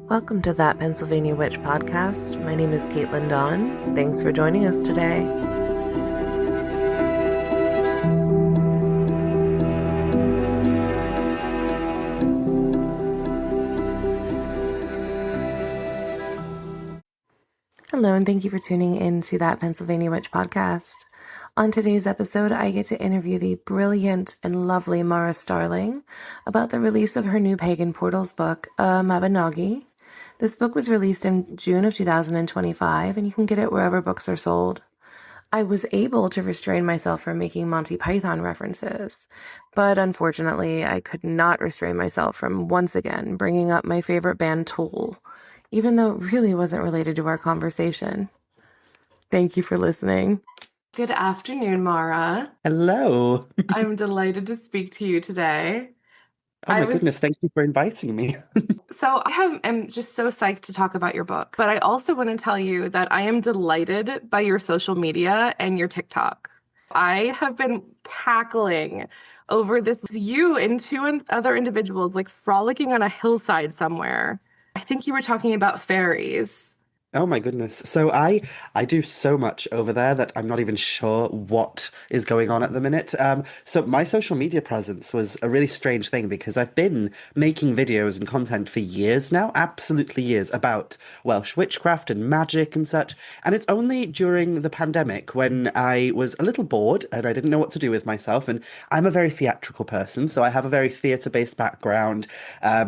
Welcome to That Pennsylvania Witch podcast. My name is Katelyn Dawn. Thanks for joining us today. Hello, and thank you for tuning in to That Pennsylvania Witch podcast. On today's episode, I get to interview the brilliant and lovely Mhara Starling about the release of her new Pagan Portals book, Mabinogi. This book was released in June of 2025, and you can get it wherever books are sold. I was able to restrain myself from making Monty Python references, but unfortunately, I could not restrain myself from once again bringing up my favorite band Tool, even though it really wasn't related to our conversation. Thank you for listening. Good afternoon, Mhara. Hello. I'm delighted to speak to you today. Oh my goodness, thank you for inviting me. So am just so psyched to talk about your book, but I also want to tell you that I am delighted by your social media and your TikTok. I have been cackling over this, you and two other individuals like frolicking on a hillside somewhere. I think you were talking about fairies. Oh my goodness. So I do so much over there that I'm not even sure what is going on at the minute. So my social media presence was a really strange thing because I've been making videos and content for years now, absolutely years, about Welsh witchcraft and magic and such. And it's only during the pandemic when I was a little bored and I didn't know what to do with myself. And I'm a very theatrical person, so I have a very theatre-based background.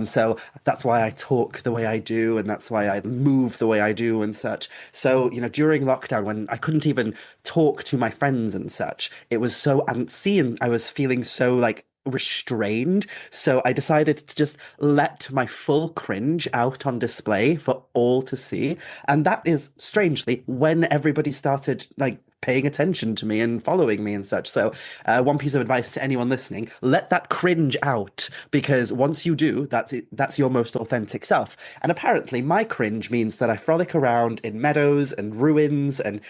So that's why I talk the way I do, and that's why I move the way I do and such. So, during lockdown, when I couldn't even talk to my friends and such, it was so antsy and I was feeling so like restrained. So I decided to just let my full cringe out on display for all to see. And that is strangely when everybody started like paying attention to me and following me and such. So, one piece of advice to anyone listening: let that cringe out, because once you do, that's your most authentic self. And apparently, my cringe means that I frolic around in meadows and ruins and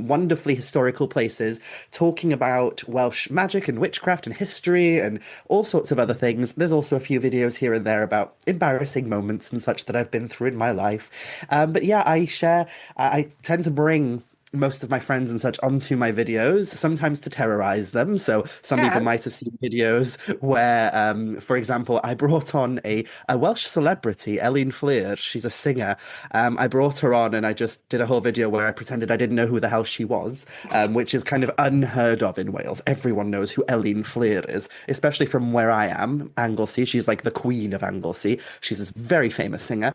wonderfully historical places, talking about Welsh magic and witchcraft and history and all sorts of other things. There's also a few videos here and there about embarrassing moments and such that I've been through in my life. But yeah, I tend to bring most of my friends and such onto my videos, sometimes to terrorize them. So some people might have seen videos where, for example, I brought on a Welsh celebrity, Elin Fflyr. She's a singer. I brought her on and I just did a whole video where I pretended I didn't know who the hell she was, which is kind of unheard of in Wales. Everyone knows who Elin Fflyr is, especially from where I am, Anglesey. She's like the queen of Anglesey. She's this very famous singer.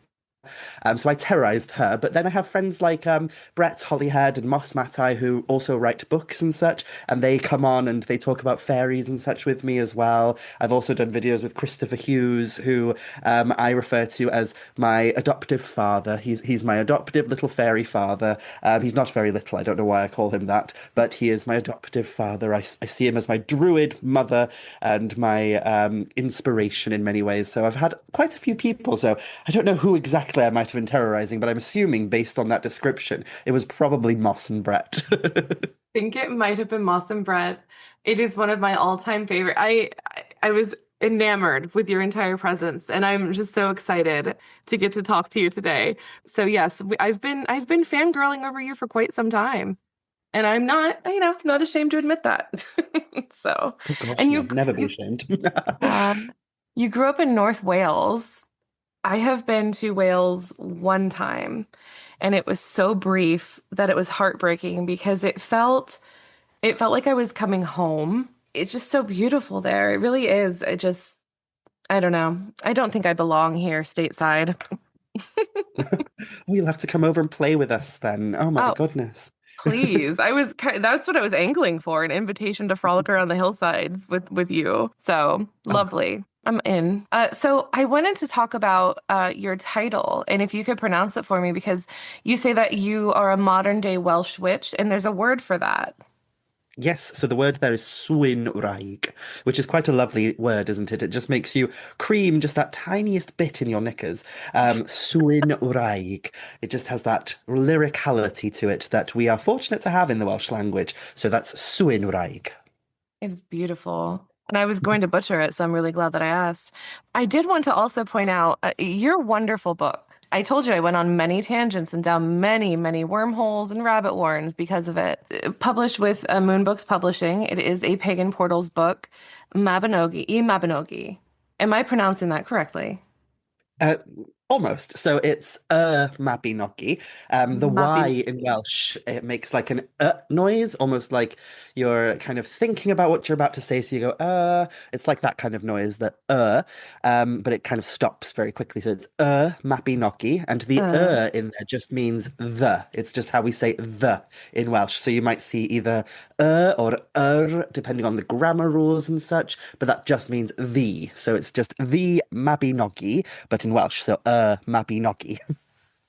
So I terrorized her. But then I have friends like Brett Hollyhead and Moss Matai who also write books and such, and they come on and they talk about fairies and such with me as well. I've also done videos with Christopher Hughes, who I refer to as my adoptive father. He's my adoptive little fairy father. He's not very little. I don't know why I call him that, but he is my adoptive father. I see him as my druid mother and my inspiration in many ways. So I've had quite a few people. So I don't know who exactly I might have been terrorizing, but I'm assuming based on that description, it was probably Moss and Brett. Think it might have been Moss and Brett. It is one of my all-time favorite. I was enamored with your entire presence, and I'm just so excited to get to talk to you today. So yes, I've been fangirling over you for quite some time, and I'm not, not ashamed to admit that. So, Oh gosh, and no, never be ashamed. you grew up in North Wales. I have been to Wales one time, and it was so brief that it was heartbreaking because it felt like I was coming home. It's just so beautiful there. It really is. I don't know. I don't think I belong here stateside. Oh, you'll have to come over and play with us then. Oh my Oh, goodness. please. That's what I was angling for, an invitation to frolic around the hillsides with you. So Oh, lovely. I'm in. So I wanted to talk about your title, and if you could pronounce it for me, because you say that you are a modern day Welsh witch, and there's a word for that. yes. So the word there is swyn wraig, which is quite a lovely word, isn't it? It just makes you cream just that tiniest bit in your knickers. Swyn wraig. It just has that lyricality to it that we are fortunate to have in the Welsh language. So that's swyn wraig. It is beautiful. And I was going to butcher it, so I'm really glad that I asked. I did want to also point out your wonderful book. I told you I went on many tangents and down many, many wormholes and rabbit warrens because of it. Published with Moon Books Publishing. It is a Pagan Portals book, Mabinogi. Am I pronouncing that correctly? Uh, Almost. So it's Mabinogi. The Y Mabin. in Welsh, it makes like an noise, almost like you're kind of thinking about what you're about to say. So you go, it's like that kind of noise, that but it kind of stops very quickly. So it's Mabinogi. And the Uh, in there just means the. It's just how we say the in Welsh. So you might see either or depending on the grammar rules and such, but that just means the. So it's just the Mabinogi, but in Welsh. So Mabinogi.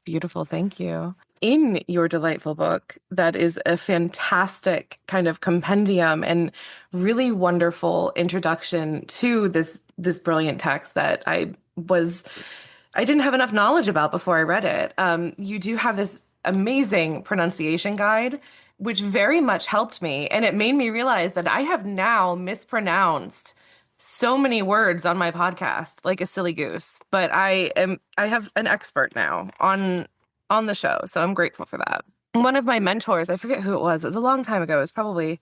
Beautiful, thank you. In your delightful book, that is a fantastic kind of compendium and really wonderful introduction to this brilliant text that I didn't have enough knowledge about before I read it. You do have this amazing pronunciation guide, which very much helped me, and it made me realize that I have now mispronounced so many words on my podcast like a silly goose, but I have an expert now on the show, so I'm grateful for that. One of my mentors, I forget who it was a long time ago, it was probably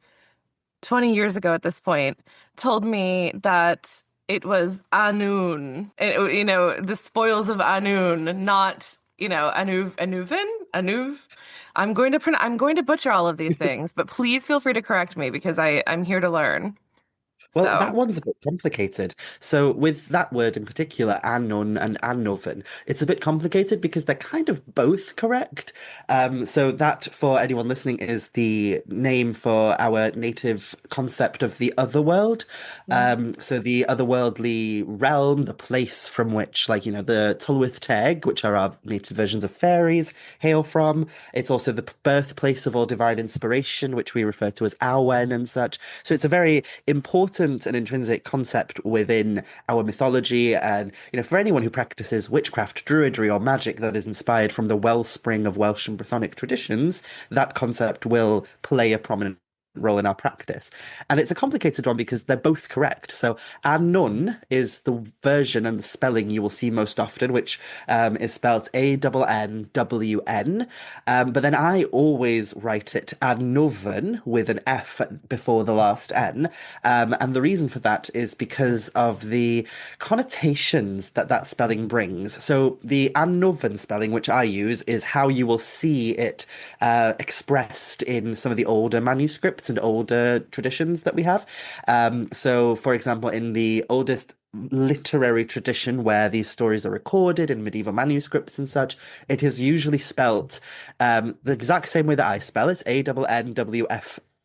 20 years ago at this point, told me that it was Annwn, the spoils of Annwn, not, Anuv. I'm going to butcher all of these things, but please feel free to correct me because I'm here to learn. Well, that So, one's a bit complicated. So, with that word in particular, Annwn and Annoven, it's a bit complicated because they're kind of both correct. So, that, for anyone listening, is the name for our native concept of the otherworld. So, the otherworldly realm, the place from which, like, the Tulwyth Teg, which are our native versions of fairies, hail from. It's also the birthplace of all divine inspiration, which we refer to as Awen and such. So, it's a very important and intrinsic concept within our mythology. And, for anyone who practices witchcraft, druidry, or magic that is inspired from the wellspring of Welsh and Brythonic traditions, that concept will play a prominent role in our practice. And it's a complicated one because they're both correct. So Annwn is the version and the spelling you will see most often, which is spelled Annwn. But then I always write it Annoven with an F before the last N. And the reason for that is because of the connotations that that spelling brings. So the Annoven spelling, which I use, is how you will see it expressed in some of the older manuscripts and older traditions that we have. So, for example, in the oldest literary tradition where these stories are recorded in medieval manuscripts and such, it is usually spelt the exact same way that I spell it,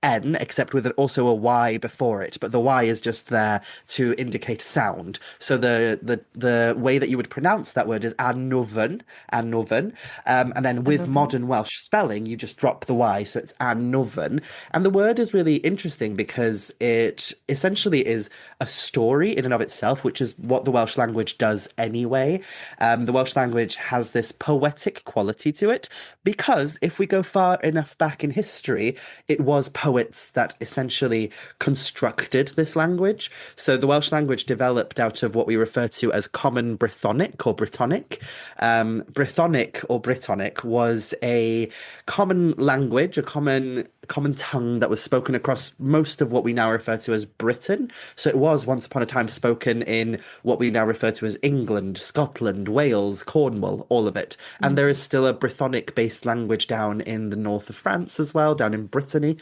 Annwfn, except with also a Y before it, but the Y is just there to indicate sound. So the way that you would pronounce that word is Annoven, and then with modern Welsh spelling, you just drop the Y, so it's Annoven. And the word is really interesting because it essentially is a story in and of itself, which is what the Welsh language does anyway. The Welsh language has this poetic quality to it because if we go far enough back in history, it was poets that essentially constructed this language. So the Welsh language developed out of what we refer to as Common Brythonic or Brittonic. Brythonic or Brittonic was a common language, a common tongue that was spoken across most of what we now refer to as Britain. So it was once upon a time spoken in what we now refer to as England, Scotland, Wales, Cornwall, all of it. And there is still a Brythonic based language down in the north of France as well, down in Brittany.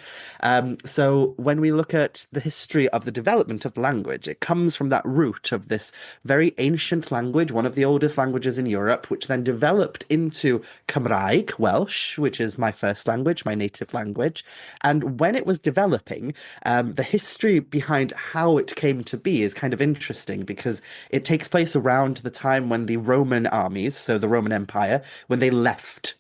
So when we look at the history of the development of the language, it comes from that root of this very ancient language, one of the oldest languages in Europe, which then developed into Cymraeg, Welsh, which is my first language, my native language. And when it was developing, the history behind how it came to be is kind of interesting because it takes place around the time when the Roman armies, so the Roman Empire, when they left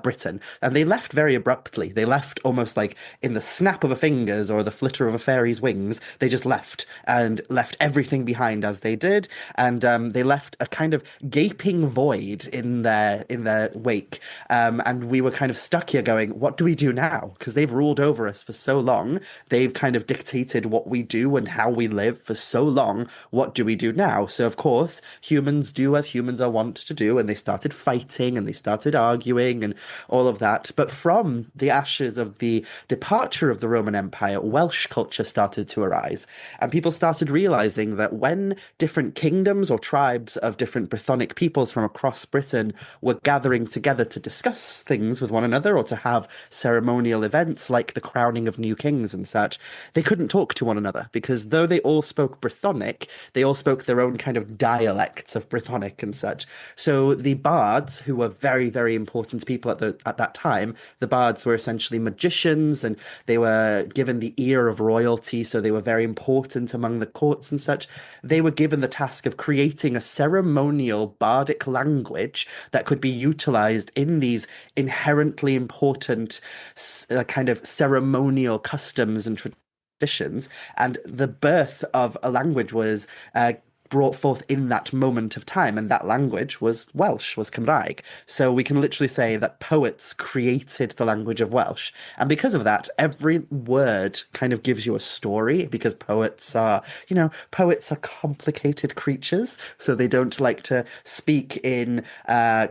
Britain, and they left very abruptly. They left almost like in the snap of a fingers or the flitter of a fairy's wings. They just left and left everything behind as they did, and they left a kind of gaping void in their wake. And we were kind of stuck here going, what do we do now? Because they've ruled over us for so long. They've kind of dictated what we do and how we live for so long. What do we do now? So, of course, humans do as humans are wont to do, and they started fighting and they started arguing and all of that. But from the ashes of the departure of the Roman Empire, Welsh culture started to arise. And people started realizing that when different kingdoms or tribes of different Brythonic peoples from across Britain were gathering together to discuss things with one another or to have ceremonial events like the crowning of new kings and such, they couldn't talk to one another because though they all spoke Brythonic, they all spoke their own kind of dialects of Brythonic and such. So the bards, who were very, very important people at that time, the bards were essentially magicians and they were given the ear of royalty, so they were very important among the courts and such. They were given the task of creating a ceremonial bardic language that could be utilized in these inherently important kind of ceremonial customs and traditions. And the birth of a language was brought forth in that moment of time, and that language was Welsh, was Cymraeg. So we can literally say that poets created the language of Welsh. And because of that, every word kind of gives you a story because poets are complicated creatures. So they don't like to speak in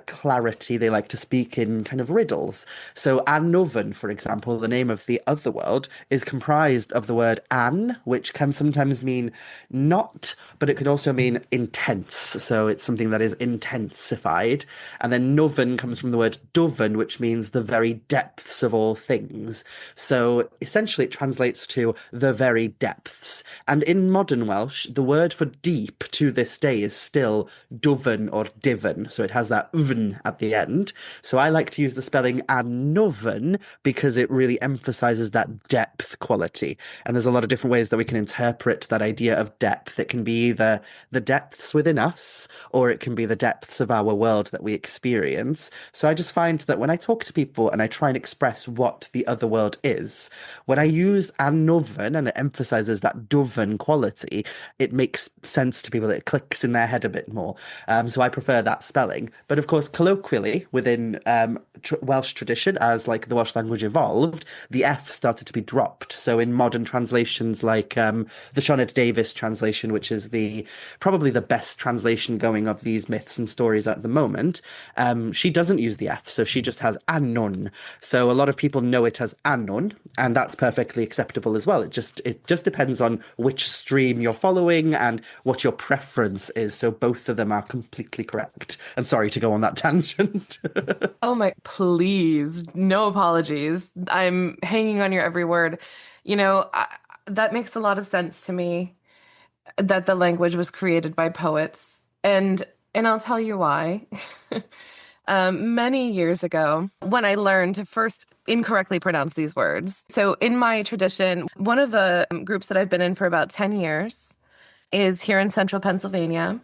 clarity. They like to speak in kind of riddles. So Annwn, for example, the name of the other world, is comprised of the word an, which can sometimes mean not, but it could also mean intense. So it's something that is intensified. And then Nuven comes from the word Duven, which means the very depths of all things. So essentially it translates to the very depths. And in modern Welsh, the word for deep to this day is still Duven or Diven. So it has that vn at the end. So I like to use the spelling Annwn because it really emphasizes that depth quality. And there's a lot of different ways that we can interpret that idea of depth. It can be either the depths within us, or it can be the depths of our world that we experience. So I just find that when I talk to people and I try and express what the other world is, when I use Annwn and it emphasizes that Duven quality, it makes sense to people. It clicks in their head a bit more. So I prefer that spelling. But of course, colloquially, within Welsh tradition, as like the Welsh language evolved, the F started to be dropped. So in modern translations like the Sioned Davies translation, which is the probably the best translation going of these myths and stories at the moment, she doesn't use the F, so she just has Annwn. So a lot of people know it as Annwn, and that's perfectly acceptable as well. It just depends on which stream you're following and what your preference is. So both of them are completely correct. And sorry to go on that tangent. Oh my, please, no apologies. I'm hanging on your every word. That makes a lot of sense to me that the language was created by poets. And I'll tell you why. Many years ago, when I learned to first incorrectly pronounce these words. So in my tradition, one of the groups that I've been in for about 10 years is here in central Pennsylvania.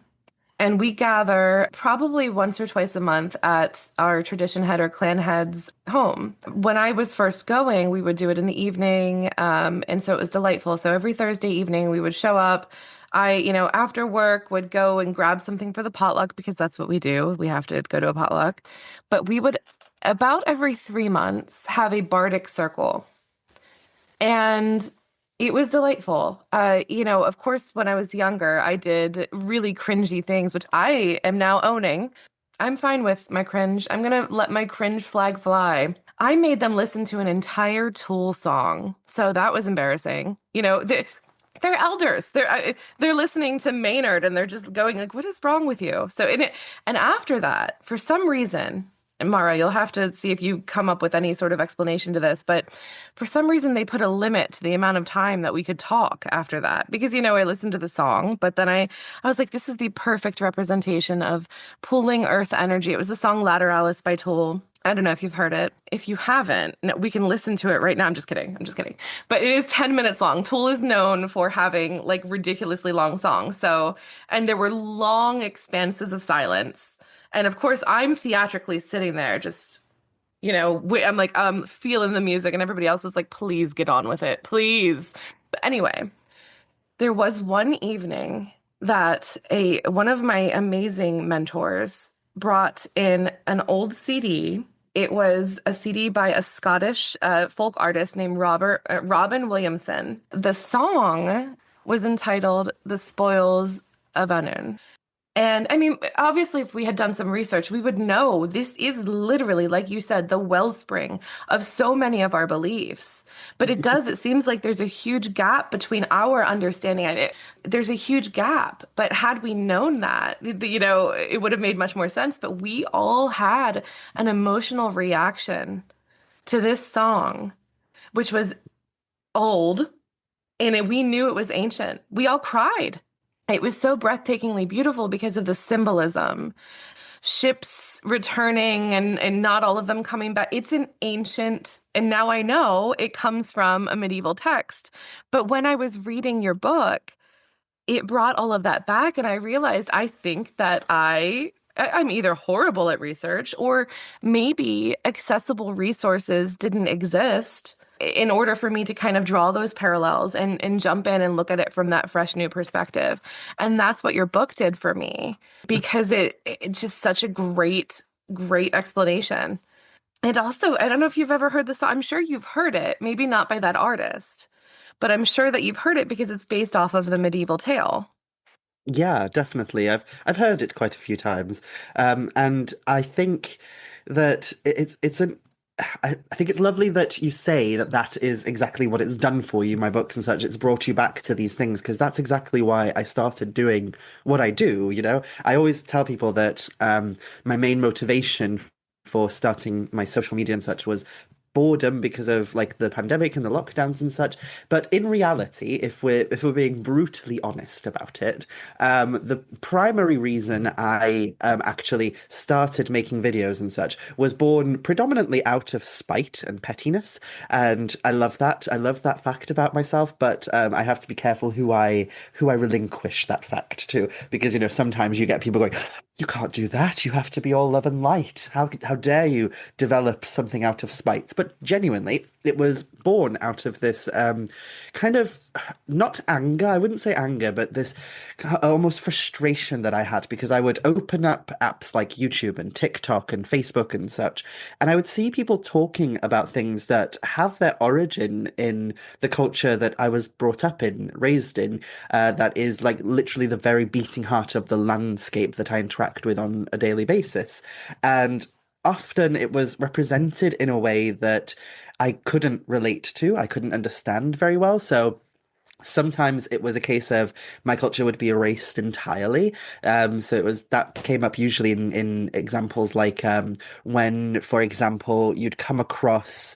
And we gather probably once or twice a month at our tradition head or clan head's home. When I was first going, we would do it in the evening. And so it was delightful. So every Thursday evening, we would show up. After work would go and grab something for the potluck because that's what we do. We have to go to a potluck. But we would, about every 3 months, have a bardic circle. And it was delightful. Of course, when I was younger, I did really cringy things, which I am now owning. I'm fine with my cringe. I'm going to let my cringe flag fly. I made them listen to an entire Tool song. So that was embarrassing. They're elders. They're listening to Maynard and they're just going like, "What is wrong with you?" And after that, for some reason, and Mara, you'll have to see if you come up with any sort of explanation to this, but for some reason they put a limit to the amount of time that we could talk after that. Because, I listened to the song, but then I was like, this is the perfect representation of pulling earth energy. It was the song Lateralis by Tool. I don't know if you've heard it. If you haven't, no, we can listen to it right now. I'm just kidding. But it is 10 minutes long. Tool is known for having like ridiculously long songs. And there were long expanses of silence. And of course, I'm theatrically sitting there just I'm like, feeling the music, and everybody else is like, please get on with it, please. But anyway, there was one evening that a one of my amazing mentors brought in an old CD. It was a CD by a Scottish folk artist named Robin Williamson. The song was entitled "The Spoils of Annwn." And I mean, obviously, if we had done some research, we would know this is literally, like you said, the wellspring of so many of our beliefs. But it seems like there's a huge gap between our understanding of it. There's a huge gap. But had we known that, it would have made much more sense. But we all had an emotional reaction to this song, which was old, and we knew it was ancient. We all cried. It was so breathtakingly beautiful because of the symbolism. Ships returning and not all of them coming back. It's an ancient, and now I know it comes from a medieval text. But when I was reading your book, it brought all of that back, and I realized I think that I'm either horrible at research or maybe accessible resources didn't exist in order for me to kind of draw those parallels and jump in and look at it from that fresh new perspective. And that's what your book did for me because it's just such a great explanation. And also, I don't know if you've ever heard this. I'm sure you've heard it, maybe not by that artist, but I'm sure that you've heard it because it's based off of the medieval tale. Yeah, definitely. I've heard it quite a few times, and I think that it's an. I think it's lovely that you say that that is exactly what it's done for you, my books and such. It's brought you back to these things because that's exactly why I started doing what I do. I always tell people that my main motivation for starting my social media and such was boredom because of like the pandemic and the lockdowns and such. But in reality, if we're being brutally honest about it, the primary reason I actually started making videos and such was born predominantly out of spite and pettiness, and I love that. I love that fact about myself. But I have to be careful who I relinquish that fact to, because sometimes you get people going, "You can't do that. You have to be all love and light. How dare you develop something out of spite?" But genuinely, it was born out of this kind of not anger. I wouldn't say anger, but this almost frustration that I had because I would open up apps like YouTube and TikTok and Facebook and such, and I would see people talking about things that have their origin in the culture that I was brought up in, raised in, that is like literally the very beating heart of the landscape that I interact with on a daily basis. And often it was represented in a way that I couldn't relate to, I couldn't understand very well. So sometimes it was a case of my culture would be erased entirely. So it was that came up usually in examples like when, for example, you'd come across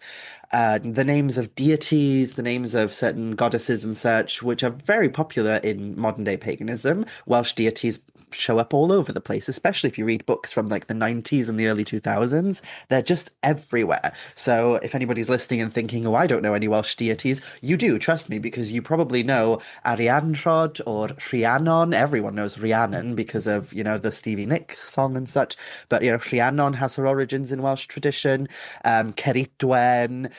the names of deities, the names of certain goddesses and such, which are very popular in modern day paganism. Welsh deities show up all over the place, especially if you read books from like the 90s and the early 2000s. They're just everywhere. So if anybody's listening and thinking, oh, I don't know any Welsh deities, you do, trust me, because you probably know Arianrhod or Rhiannon. Everyone knows Rhiannon because of, the Stevie Nicks song and such. But, Rhiannon has her origins in Welsh tradition. Ceridwen,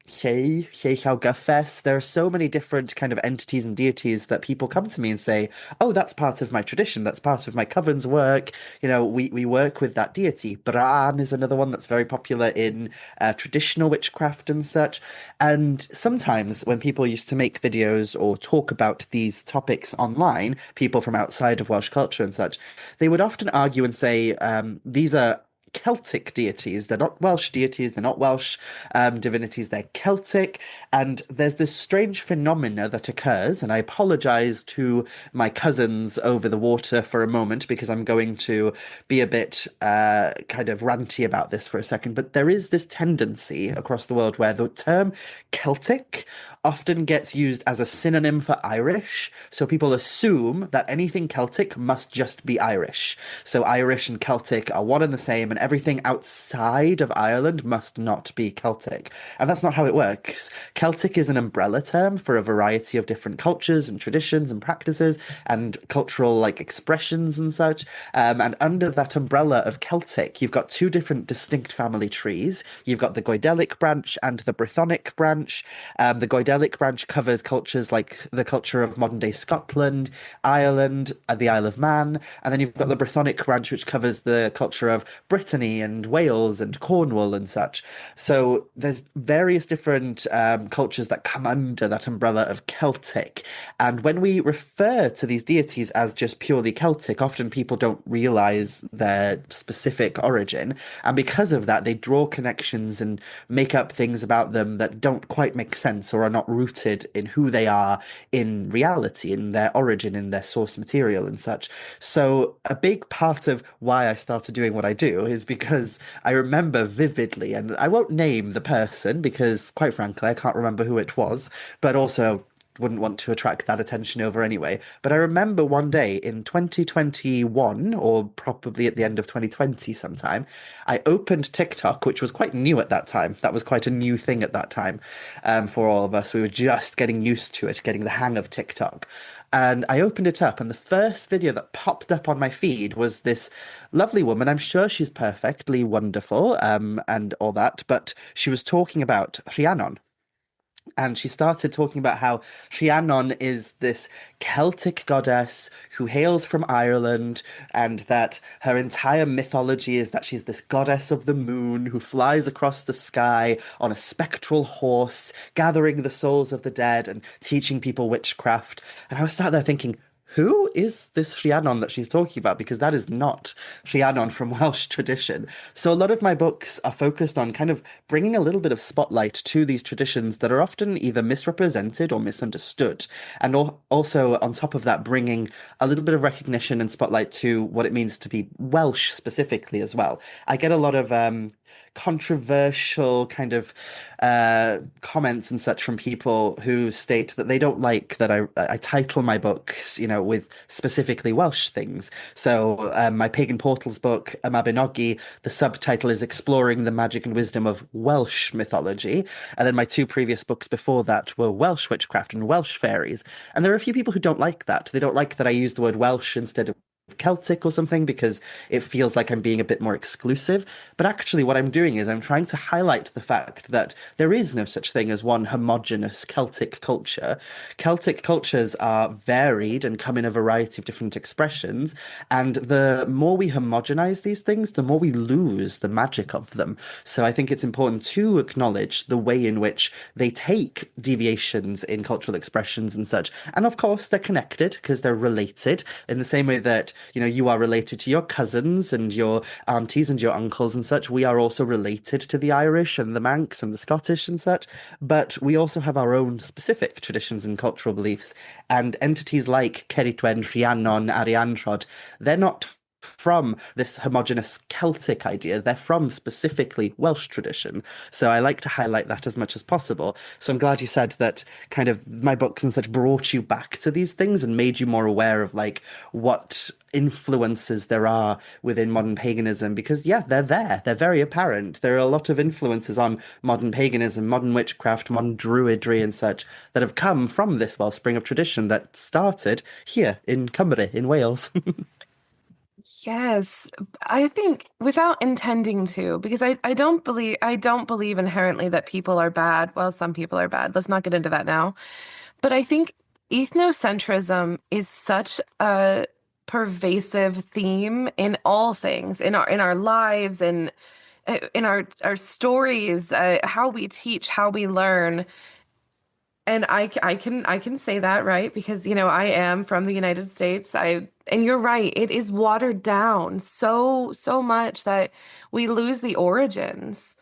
Lleu Llawgyffes. There are so many different kind of entities and deities that people come to me and say, oh, that's part of my tradition. That's part of my coven's work. We work with that deity. Bran is another one that's very popular in traditional witchcraft and such. And sometimes when people used to make videos or talk about these topics online, people from outside of Welsh culture and such, they would often argue and say, these are Celtic deities. They're not Welsh deities. They're not Welsh divinities. They're Celtic. And there's this strange phenomena that occurs. And I apologize to my cousins over the water for a moment because I'm going to be a bit kind of ranty about this for a second. But there is this tendency across the world where the term Celtic often gets used as a synonym for Irish. So people assume that anything Celtic must just be Irish. So Irish and Celtic are one and the same, and everything outside of Ireland must not be Celtic. And that's not how it works. Celtic is an umbrella term for a variety of different cultures and traditions and practices and cultural like expressions and such. And under that umbrella of Celtic, you've got two different distinct family trees. You've got the Goidelic branch and the Brythonic branch. The Goidelic branch covers cultures like the culture of modern day Scotland, Ireland, the Isle of Man, and then you've got the Brythonic branch, which covers the culture of Brittany and Wales and Cornwall and such. So there's various different cultures that come under that umbrella of Celtic. And when we refer to these deities as just purely Celtic, often people don't realize their specific origin. And because of that, they draw connections and make up things about them that don't quite make sense or are not rooted in who they are in reality, in their origin, in their source material and such. So a big part of why I started doing what I do is because I remember vividly, and I won't name the person because, quite frankly, I can't remember who it was, but also wouldn't want to attract that attention over anyway. But I remember one day in 2021, or probably at the end of 2020 sometime, I opened TikTok, which was quite new at that time. That was quite a new thing at that time for all of us. We were just getting used to it, getting the hang of TikTok. And I opened it up, and the first video that popped up on my feed was this lovely woman. I'm sure she's perfectly wonderful, and all that, but she was talking about Rhiannon. And she started talking about how Rhiannon is this Celtic goddess who hails from Ireland, and that her entire mythology is that she's this goddess of the moon who flies across the sky on a spectral horse, gathering the souls of the dead and teaching people witchcraft. And I was sat there thinking, who is this Rhiannon that she's talking about? Because that is not Rhiannon from Welsh tradition. So a lot of my books are focused on kind of bringing a little bit of spotlight to these traditions that are often either misrepresented or misunderstood. And also, on top of that, bringing a little bit of recognition and spotlight to what it means to be Welsh specifically as well. I get a lot of controversial kind of comments and such from people who state that they don't like that I title my books, with specifically Welsh things. So my Pagan Portals book, a Mabinogi, the subtitle is Exploring the Magic and Wisdom of Welsh Mythology. And then my two previous books before that were Welsh Witchcraft and Welsh Fairies. And there are a few people who don't like that. They don't like that I use the word Welsh instead of Celtic or something because it feels like I'm being a bit more exclusive. But actually, what I'm doing is I'm trying to highlight the fact that there is no such thing as one homogenous Celtic culture. Celtic cultures are varied and come in a variety of different expressions. And the more we homogenize these things, the more we lose the magic of them. So I think it's important to acknowledge the way in which they take deviations in cultural expressions and such. And of course, they're connected because they're related in the same way that you are related to your cousins and your aunties and your uncles and such. We are also related to the Irish and the Manx and the Scottish and such. But we also have our own specific traditions and cultural beliefs. And entities like Katelyn, Rhiannon, Arianrhod, they're not from this homogenous Celtic idea. They're from specifically Welsh tradition. So I like to highlight that as much as possible. So I'm glad you said that kind of my books and such brought you back to these things and made you more aware of like what influences there are within modern paganism, because yeah, they're there. They're very apparent. There are a lot of influences on modern paganism, modern witchcraft, modern druidry and such that have come from this wellspring of tradition that started here in Cymru, in Wales. Yes, I think without intending to, because I don't believe inherently that people are bad. Well, some people are bad. Let's not get into that now. But I think ethnocentrism is such a pervasive theme in all things, in our lives, in our stories, how we teach, how we learn. And I can say that, right? Because, I am from the United States. And you're right, it is watered down so much that we lose the origins.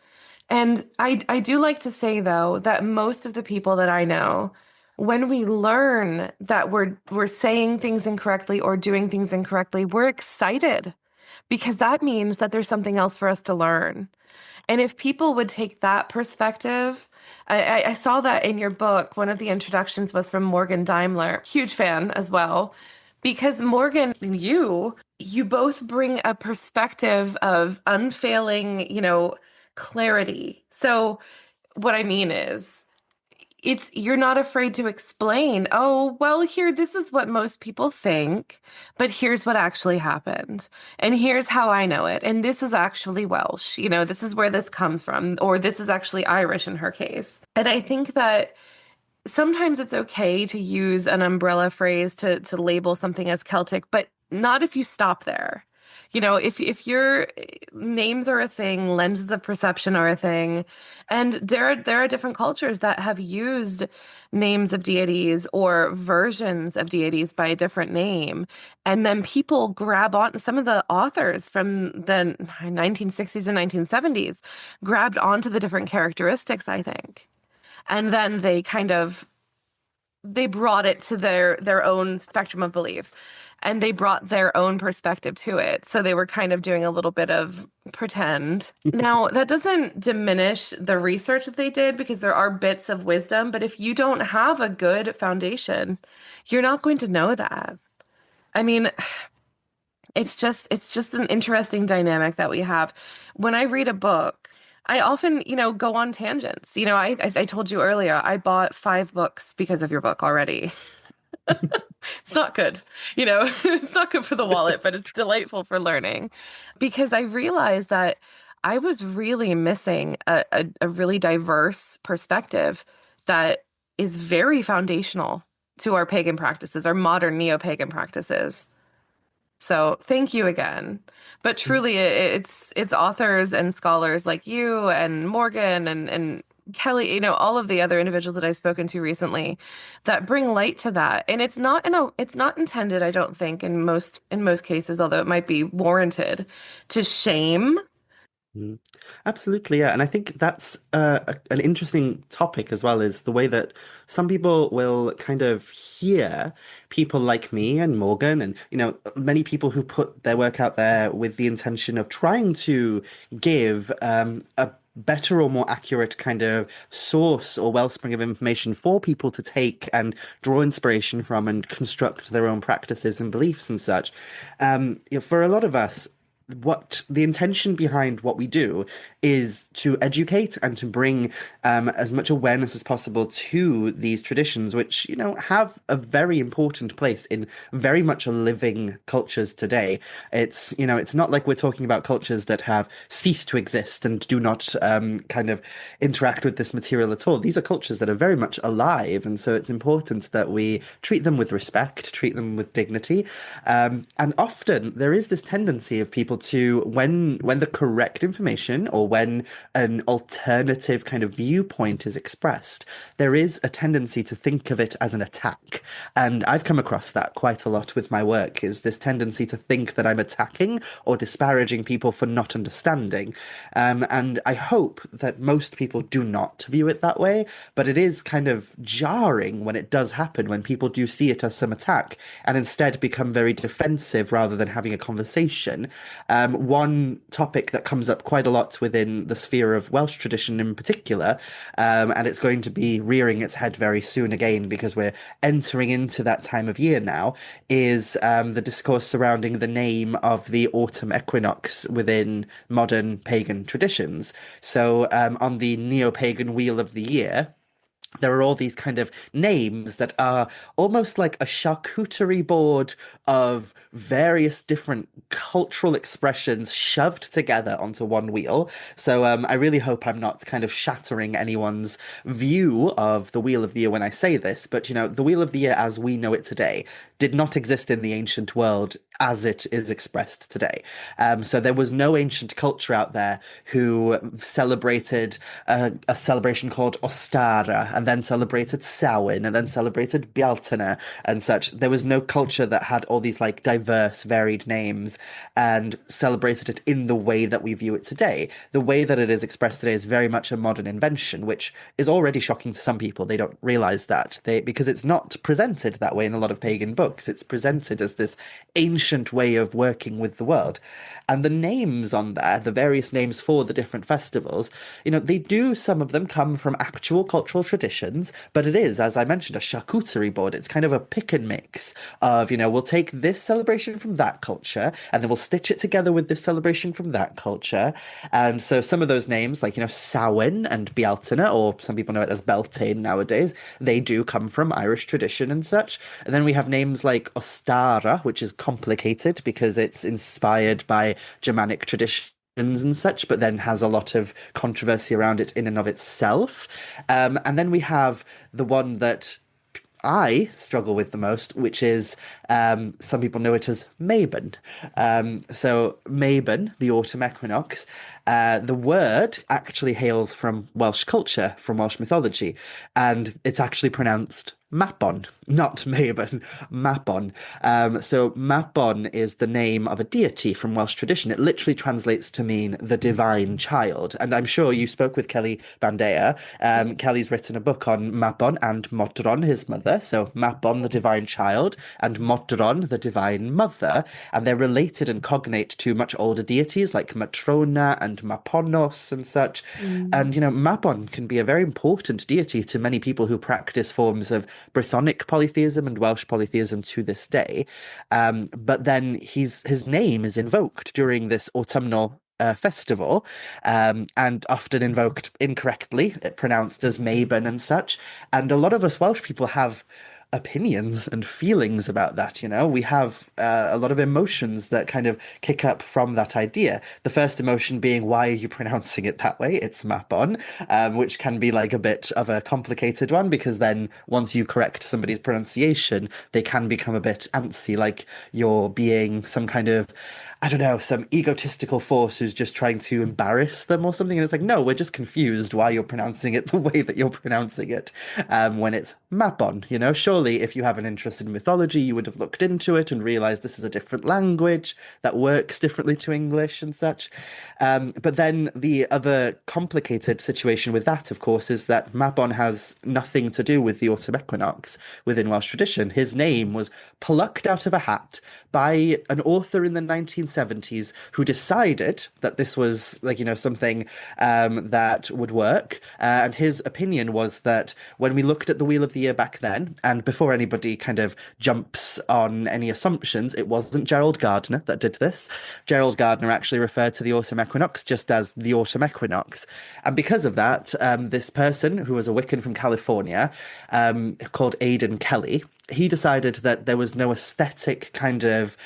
And I do like to say though that most of the people that I know, when we learn that we're saying things incorrectly or doing things incorrectly, we're excited because that means that there's something else for us to learn. And if people would take that perspective, I saw that in your book. One of the introductions was from Morgan Daimler, huge fan as well, because Morgan, you you both bring a perspective of unfailing, clarity. So what I mean is, you're not afraid to explain, oh, well, here, this is what most people think, but here's what actually happened. And here's how I know it. And this is actually Welsh. This is where this comes from, or this is actually Irish in her case. And I think that sometimes it's okay to use an umbrella phrase to label something as Celtic, but not if you stop there. If your names are a thing, lenses of perception are a thing, and there are different cultures that have used names of deities or versions of deities by a different name, and then people grab on. Some of the authors from the 1960s and 1970s grabbed onto the different characteristics, I think. And then they brought it to their own spectrum of belief, and they brought their own perspective to it. So they were kind of doing a little bit of pretend. Now, that doesn't diminish the research that they did, because there are bits of wisdom, but if you don't have a good foundation, you're not going to know that. I mean, it's just an interesting dynamic that we have. When I read a book, I often, go on tangents. I told you earlier, I bought 5 books because of your book already. It's not good, it's not good for the wallet, but it's delightful for learning, because I realized that I was really missing a really diverse perspective that is very foundational to our pagan practices, our modern neo-pagan practices. So thank you again. But truly, it's authors and scholars like you and Morgan and Kelly, all of the other individuals that I've spoken to recently that bring light to that. And it's not intended, I don't think, in most cases, although it might be warranted, to shame. Mm. Absolutely, yeah. And I think that's an interesting topic as well, is the way that some people will kind of hear people like me and Morgan and, many people who put their work out there with the intention of trying to give a better or more accurate kind of source or wellspring of information for people to take and draw inspiration from and construct their own practices and beliefs and such. For a lot of us, what the intention behind what we do is to educate and to bring as much awareness as possible to these traditions, which, have a very important place in very much living cultures today. It's not like we're talking about cultures that have ceased to exist and do not kind of interact with this material at all. These are cultures that are very much alive, and so it's important that we treat them with respect, treat them with dignity. And often there is this tendency of people to, when the correct information or when an alternative kind of viewpoint is expressed, there is a tendency to think of it as an attack. And I've come across that quite a lot with my work, is this tendency to think that I'm attacking or disparaging people for not understanding. And I hope that most people do not view it that way, but it is kind of jarring when it does happen, when people do see it as some attack and instead become very defensive rather than having a conversation. One topic that comes up quite a lot within the sphere of Welsh tradition in particular, and it's going to be rearing its head very soon again because we're entering into that time of year now, is the discourse surrounding the name of the autumn equinox within modern pagan traditions. So on the neo-pagan wheel of the year, there are all these kind of names that are almost like a charcuterie board of various different cultural expressions shoved together onto one wheel. So I really hope I'm not kind of shattering anyone's view of the Wheel of the Year when I say this, but the Wheel of the Year as we know it today did not exist in the ancient world as it is expressed today. So there was no ancient culture out there who celebrated a celebration called Ostara, and then celebrated Samhain, and then celebrated Bealtaine and such. There was no culture that had all these like diverse, varied names and celebrated it in the way that we view it today. The way that it is expressed today is very much a modern invention, which is already shocking to some people. They don't realize that because it's not presented that way in a lot of pagan books. books, it's presented as this ancient way of working with the world. And the names on there, the various names for the different festivals, they do, some of them come from actual cultural traditions, but it is, as I mentioned, a charcuterie board. It's kind of a pick and mix of, we'll take this celebration from that culture, and then we'll stitch it together with this celebration from that culture. And so some of those names, like, Samhain and Bealtaine, or some people know it as Beltane nowadays, they do come from Irish tradition and such. And then we have names like Ostara, which is complicated because it's inspired by Germanic traditions and such, but then has a lot of controversy around it in and of itself. And then we have the one that I struggle with the most, which is some people know it as Mabon. So Mabon, the autumn equinox, the word actually hails from Welsh culture, from Welsh mythology, and it's actually pronounced Mabon, not Mabon, Mabon. So Mabon is the name of a deity from Welsh tradition. It literally translates to mean the divine child. And I'm sure you spoke with Kelly Bandea. Kelly's written a book on Mabon and Modron, his mother. So Mabon, the divine child, and Modron, the divine mother. And they're related and cognate to much older deities like Matrona and Maponos and such. And, Mabon can be a very important deity to many people who practice forms of Brythonic polytheism and Welsh polytheism to this day. But then his name is invoked during this autumnal festival, and often invoked incorrectly, pronounced as Mabon and such. And a lot of us Welsh people have opinions and feelings about that. We have a lot of emotions that kind of kick up from that idea. The first emotion being, why are you pronouncing it that way? It's Mabon, which can be like a bit of a complicated one, because then once you correct somebody's pronunciation, they can become a bit antsy, like you're being some kind of, I don't know, some egotistical force who's just trying to embarrass them or something. And it's like, no, we're just confused why you're pronouncing it the way that you're pronouncing it, when it's Mabon. Surely if you have an interest in mythology, you would have looked into it and realized this is a different language that works differently to English and such. But then the other complicated situation with that, of course, is that Mabon has nothing to do with the autumn equinox within Welsh tradition. His name was plucked out of a hat by an author in the 1970s who decided that this was, like, something that would work. And his opinion was that when we looked at the Wheel of the Year back then, and before anybody kind of jumps on any assumptions, it wasn't Gerald Gardner that did this. Gerald Gardner actually referred to the autumn equinox just as the autumn equinox. And because of that, this person, who was a Wiccan from California, called Aidan Kelly, he decided that there was no aesthetic kind of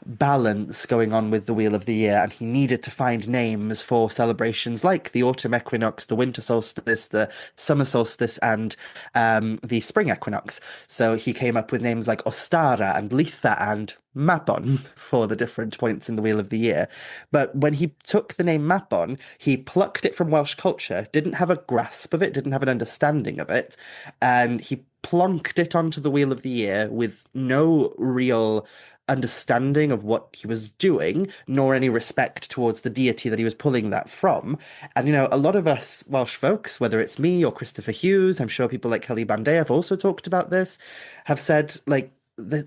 balance going on with the Wheel of the Year, and he needed to find names for celebrations like the autumn equinox, the winter solstice, the summer solstice, and the spring equinox. So he came up with names like Ostara and Litha and Mabon for the different points in the Wheel of the Year. But when he took the name Mabon, he plucked it from Welsh culture, didn't have a grasp of it, didn't have an understanding of it, and he plonked it onto the Wheel of the Year with no real understanding of what he was doing, nor any respect towards the deity that he was pulling that from. And, a lot of us Welsh folks, whether it's me or Christopher Hughes, I'm sure people like Kelly Bandea have also talked about this, have said, like,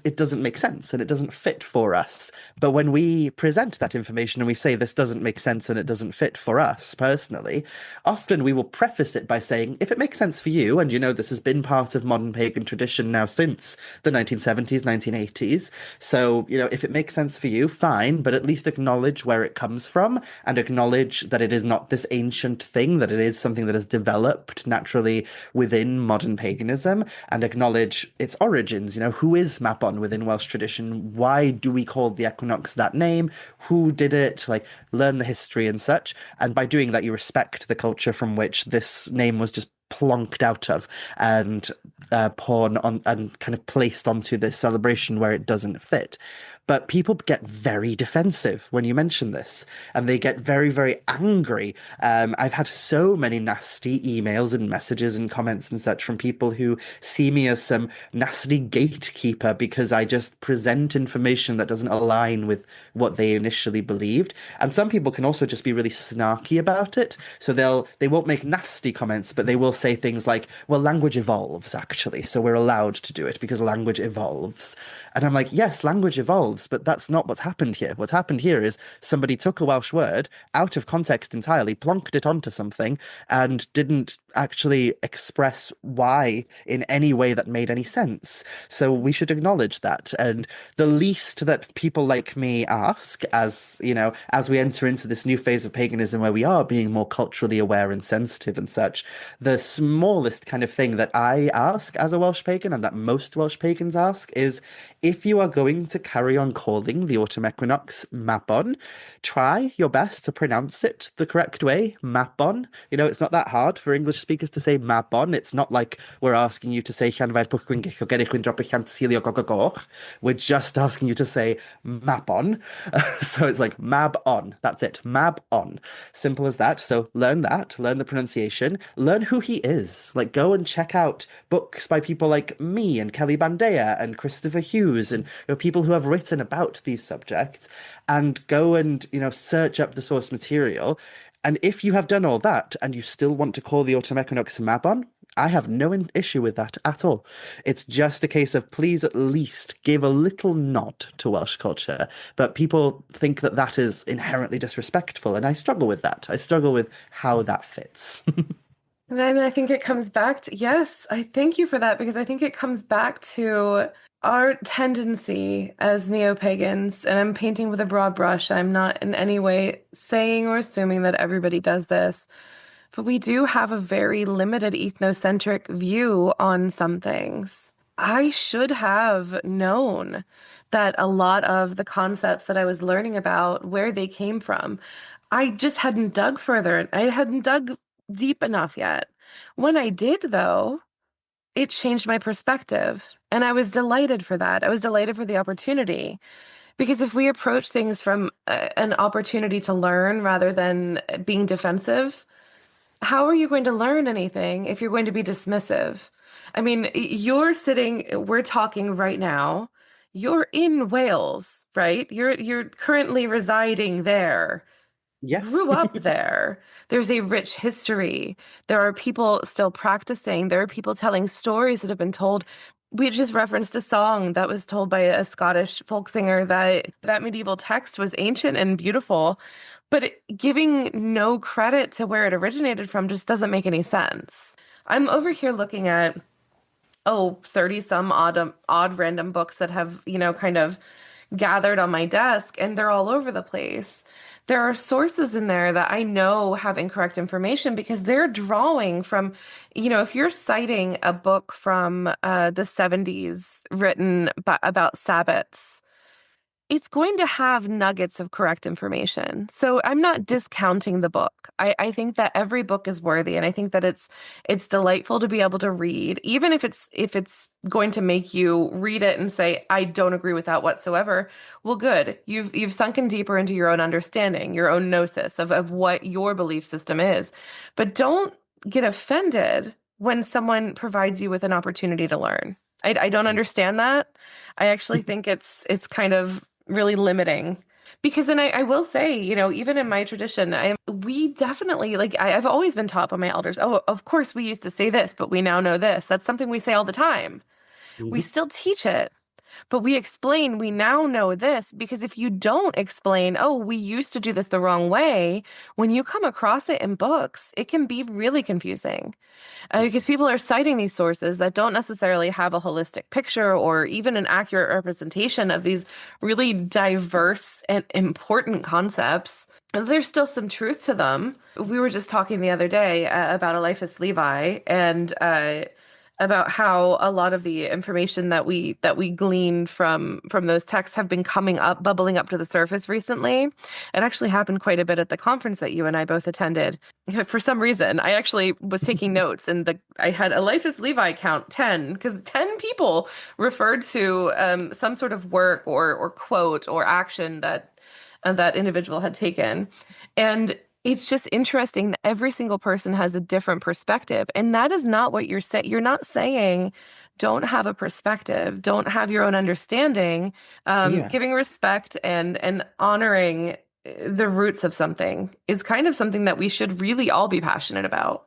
it doesn't make sense and it doesn't fit for us. But when we present that information and we say this doesn't make sense and it doesn't fit for us personally, often we will preface it by saying, if it makes sense for you, and this has been part of modern pagan tradition now since the 1970s, 1980s. So, if it makes sense for you, fine, but at least acknowledge where it comes from and acknowledge that it is not this ancient thing, that it is something that has developed naturally within modern paganism, and acknowledge its origins. Who is Mabon within Welsh tradition? Why do we call the equinox that name? Who did it? Like, learn the history and such. And by doing that, you respect the culture from which this name was just plonked out of and pawn on and kind of placed onto this celebration where it doesn't fit. But people get very defensive when you mention this, and they get very, very angry. I've had so many nasty emails and messages and comments and such from people who see me as some nasty gatekeeper because I just present information that doesn't align with what they initially believed. And some people can also just be really snarky about it. So they won't make nasty comments, but they will say things like, well, language evolves actually, so we're allowed to do it because language evolves. And I'm like, yes, language evolves, but that's not what's happened here. What's happened here is somebody took a Welsh word out of context entirely, plonked it onto something, and didn't actually express why in any way that made any sense. So we should acknowledge that. And the least that people like me ask, as you know, as we enter into this new phase of paganism where we are being more culturally aware and sensitive and such, the smallest kind of thing that I ask as a Welsh pagan and that most Welsh pagans ask is if you are going to carry on calling the autumn equinox Mabon, try your best to pronounce it the correct way, Mabon. You know, it's not that hard for English speakers to say Mabon. It's not like we're asking you to say Llanfair Pwllgwyn Gicho Gerich Drop Chant Silio Gogogoch. We're just asking you to say Mabon. So it's like Mab on. That's it. Mab on. Simple as that. So learn that, learn the pronunciation, learn who he is. Like go and check out books by people like me and Kelly Bandea and Christopher Hughes and people who have written about these subjects and go and, search up the source material. And if you have done all that and you still want to call the autumn equinox Mabon, I have no issue with that at all. It's just a case of please at least give a little nod to Welsh culture. But people think that that is inherently disrespectful, and I struggle with that. I struggle with how that fits. And I think it comes back to, yes, I thank you for that because I think it comes back to our tendency as neo-pagans, and I'm painting with a broad brush. I'm not in any way saying or assuming that everybody does this, but we do have a very limited ethnocentric view on some things. I should have known that a lot of the concepts that I was learning about, where they came from, I just hadn't dug further. I hadn't dug deep enough yet. When I did, though, it changed my perspective. And I was delighted for that. I was delighted for the opportunity. Because if we approach things from an opportunity to learn rather than being defensive, how are you going to learn anything if you're going to be dismissive? I mean, we're talking right now. You're in Wales, right? You're currently residing there, Yes. grew up there. There's a rich history. There are people still practicing. There are people telling stories that have been told. We just referenced a song that was told by a Scottish folk singer that medieval text was ancient and beautiful, but giving no credit to where it originated from just doesn't make any sense. I'm over here looking at 30 some odd random books that have, kind of gathered on my desk and they're all over the place. There are sources in there that I know have incorrect information because they're drawing from, if you're citing a book from the 70s written about Sabbats, it's going to have nuggets of correct information. So I'm not discounting the book. I think that every book is worthy, and I think that it's delightful to be able to read, even if it's going to make you read it and say, I don't agree with that whatsoever. Well, good. You've sunken deeper into your own understanding, your own gnosis of what your belief system is. But don't get offended when someone provides you with an opportunity to learn. I don't understand that. I actually think it's kind of really limiting because then I will say, even in my tradition, we definitely I've always been taught by my elders, oh, of course we used to say this, but we now know this. That's something we say all the time. We Mhm. still teach it, but we explain we now know this because if you don't explain, oh, we used to do this the wrong way, when you come across it in books, it can be really confusing because people are citing these sources that don't necessarily have a holistic picture or even an accurate representation of these really diverse and important concepts. There's still some truth to them. We were just talking the other day about Eliphas Levi, and about how a lot of the information that we glean from those texts have been coming up, bubbling up to the surface recently. It actually happened quite a bit at the conference that you and I both attended. For some reason, I actually was taking notes, and I had a Life as Levi count 10, because 10 people referred to some sort of work or quote or action that individual had taken. And it's just interesting that every single person has a different perspective. And that is not what you're saying. You're not saying don't have a perspective, don't have your own understanding. Yeah. Giving respect and honoring the roots of something is kind of something that we should really all be passionate about.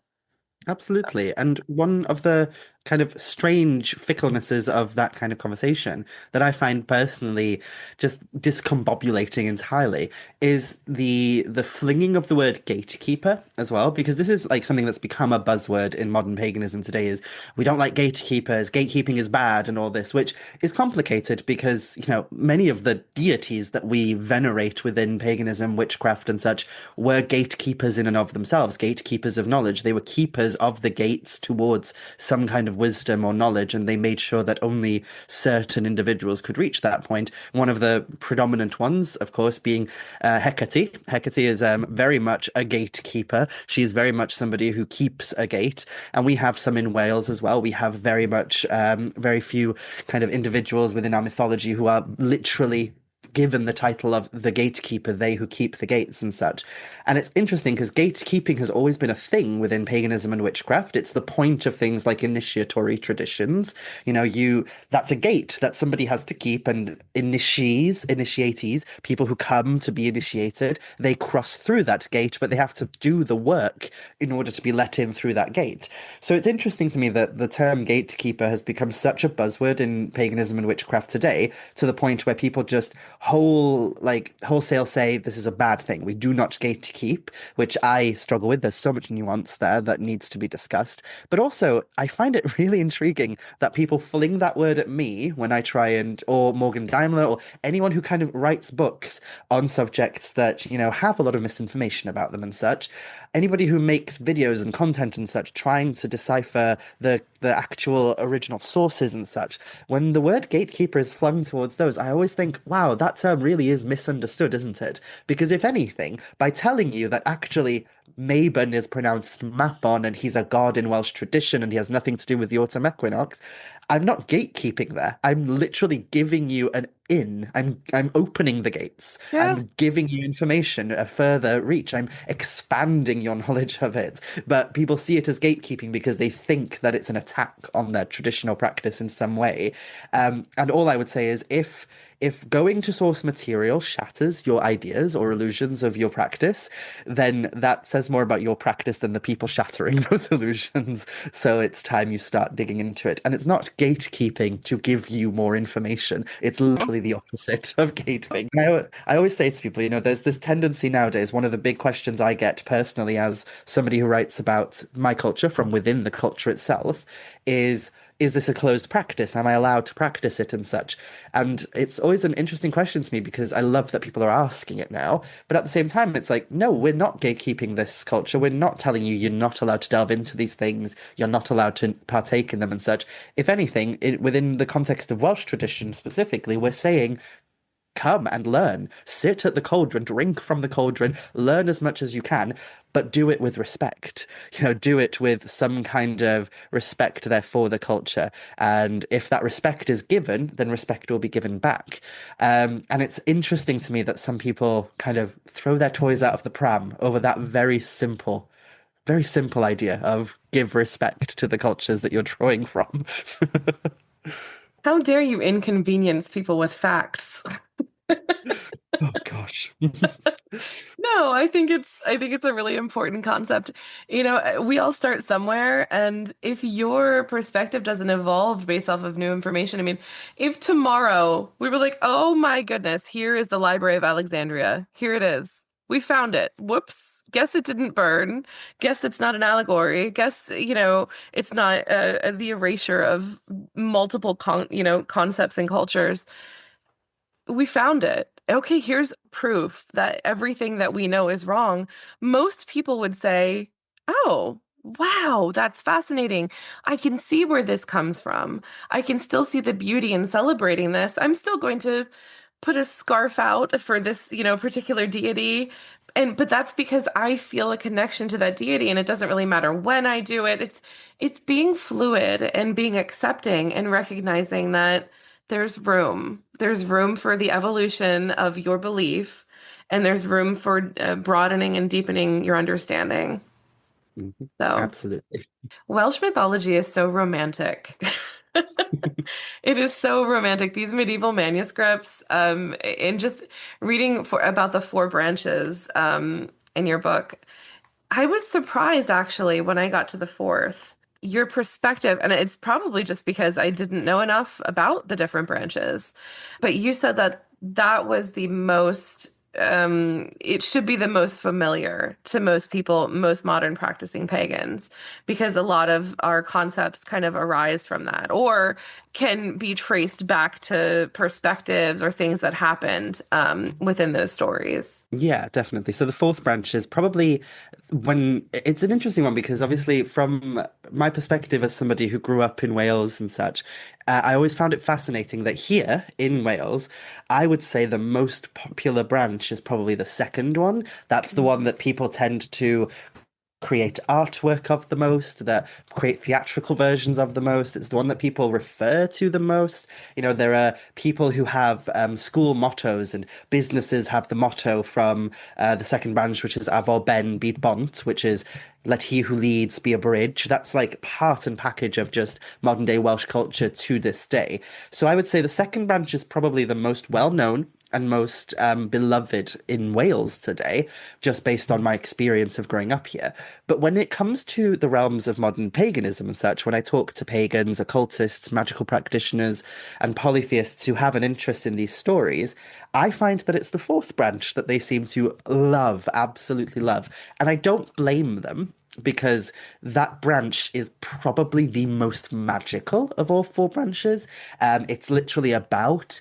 Absolutely. And one of the kind of strange ficklenesses of that kind of conversation that I find personally just discombobulating entirely is the flinging of the word gatekeeper as well, because this is like something that's become a buzzword in modern paganism today is we don't like gatekeepers, gatekeeping is bad and all this, which is complicated because, many of the deities that we venerate within paganism, witchcraft and such were gatekeepers in and of themselves, gatekeepers of knowledge. They were keepers of the gates towards some kind of wisdom or knowledge, and they made sure that only certain individuals could reach that point. One of the predominant ones, of course, being Hecate. Hecate is very much a gatekeeper. She's very much somebody who keeps a gate, and we have some in Wales as well. We have very much very few kind of individuals within our mythology who are literally given the title of the gatekeeper, they who keep the gates and such. And it's interesting because gatekeeping has always been a thing within paganism and witchcraft. It's the point of things like initiatory traditions. That's a gate that somebody has to keep, and initiatees, people who come to be initiated, they cross through that gate, but they have to do the work in order to be let in through that gate. So it's interesting to me that the term gatekeeper has become such a buzzword in paganism and witchcraft today, to the point where people just wholesale say this is a bad thing. We do not gatekeep, which I struggle with. There's so much nuance there that needs to be discussed. But also, I find it really intriguing that people fling that word at me when I try or Morgan Daimler, or anyone who kind of writes books on subjects that, have a lot of misinformation about them and such. Anybody who makes videos and content and such, trying to decipher the actual original sources and such, when the word gatekeeper is flung towards those, I always think, wow, that term really is misunderstood, isn't it? Because if anything, by telling you that actually Mabon is pronounced Mapon and he's a god in Welsh tradition and he has nothing to do with the autumn equinox, I'm not gatekeeping there. I'm literally giving you an in. I'm opening the gates. Yeah. I'm giving you information, a further reach. I'm expanding your knowledge of it. But people see it as gatekeeping because they think that it's an attack on their traditional practice in some way. And all I would say is if going to source material shatters your ideas or illusions of your practice, then that says more about your practice than the people shattering those illusions. So it's time you start digging into it. And it's not gatekeeping to give you more information. It's literally the opposite of gatekeeping. I always say to people, there's this tendency nowadays. One of the big questions I get personally as somebody who writes about my culture from within the culture itself is this a closed practice? Am I allowed to practice it and such? And it's always an interesting question to me because I love that people are asking it now. But at the same time, it's like, no, we're not gatekeeping this culture. We're not telling you you're not allowed to delve into these things. You're not allowed to partake in them and such. If anything, within the context of Welsh tradition specifically, we're saying come and learn. Sit at the cauldron, drink from the cauldron, learn as much as you can, but do it with respect. Do it with some kind of respect there for the culture. And if that respect is given, then respect will be given back. And it's interesting to me that some people kind of throw their toys out of the pram over that very simple idea of give respect to the cultures that you're drawing from. How dare you inconvenience people with facts? Oh gosh. No, I think it's a really important concept. We all start somewhere, and if your perspective doesn't evolve based off of new information, I mean, if tomorrow we were like, "Oh my goodness, here is the Library of Alexandria. Here it is. We found it. Whoops. Guess it didn't burn. Guess it's not an allegory. Guess, it's not the erasure of multiple concepts and cultures. We found it. Okay, here's proof that everything that we know is wrong. Most people would say, oh, wow, that's fascinating. I can see where this comes from. I can still see the beauty in celebrating this. I'm still going to put a scarf out for this, particular deity. But that's because I feel a connection to that deity, and it doesn't really matter when I do it. It's being fluid and being accepting and recognizing that there's room. There's room for the evolution of your belief, and there's room for broadening and deepening your understanding. Mhm. So. Absolutely. Welsh mythology is so romantic. It is so romantic. These medieval manuscripts, and just reading about the four branches, in your book, I was surprised actually when I got to the fourth. Your perspective, and it's probably just because I didn't know enough about the different branches, but you said that that was the most, it should be the most familiar to most people, most modern practicing pagans, because a lot of our concepts kind of arise from that or can be traced back to perspectives or things that happened within those stories. Yeah, definitely. So the fourth branch is probably when it's an interesting one because obviously from my perspective as somebody who grew up in Wales and such, I always found it fascinating that here in Wales, I would say the most popular branch is probably the second one. That's the one that people tend to create artwork of the most, that create theatrical versions of the most. It's the one that people refer to the most. There are people who have school mottos, and businesses have the motto from the second branch, which is Afo Ben Byd Bont, which is let he who leads be a bridge. That's like part and package of just modern day Welsh culture to this day. So I would say the second branch is probably the most well known and most beloved in Wales today, just based on my experience of growing up here. But when it comes to the realms of modern paganism and such, when I talk to pagans, occultists, magical practitioners, and polytheists who have an interest in these stories, I find that it's the fourth branch that they seem to love, absolutely love. And I don't blame them because that branch is probably the most magical of all four branches. It's literally about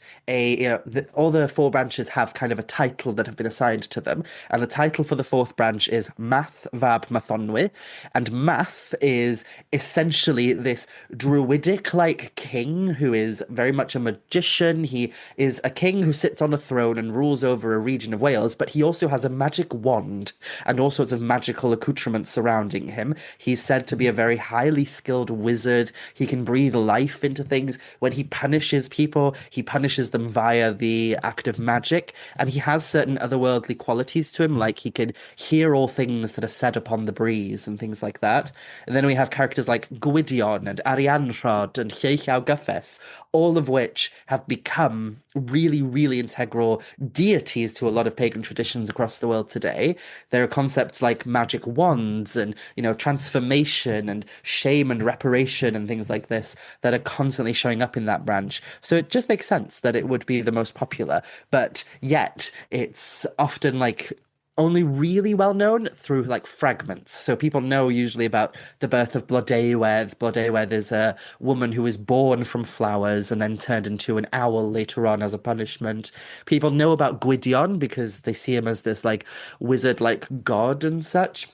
all the four branches have kind of a title that have been assigned to them, and the title for the fourth branch is Math Vab Mathonwy, and Math is essentially this druidic like king who is very much a magician. He is a king who sits on a throne and rules over a region of Wales, but he also has a magic wand and all sorts of magical accoutrements surrounding him. He's said to be a very highly skilled wizard. He can breathe life into things. When he punishes people, he punishes them via the act of magic, and he has certain otherworldly qualities to him, like he can hear all things that are said upon the breeze and things like that. And then we have characters like Gwydion and Arianrhod and Lleu Gyffes, all of which have become really, really integral deities to a lot of pagan traditions across the world today. There are concepts like magic wands and, transformation and shame and reparation and things like this that are constantly showing up in that branch. So it just makes sense that it would be the most popular, but yet it's often like only really well known through like fragments. So people know usually about the birth of Blodeuwedd. Blodeuwedd is a woman who was born from flowers and then turned into an owl later on as a punishment. People know about Gwydion because they see him as this like wizard like god and such.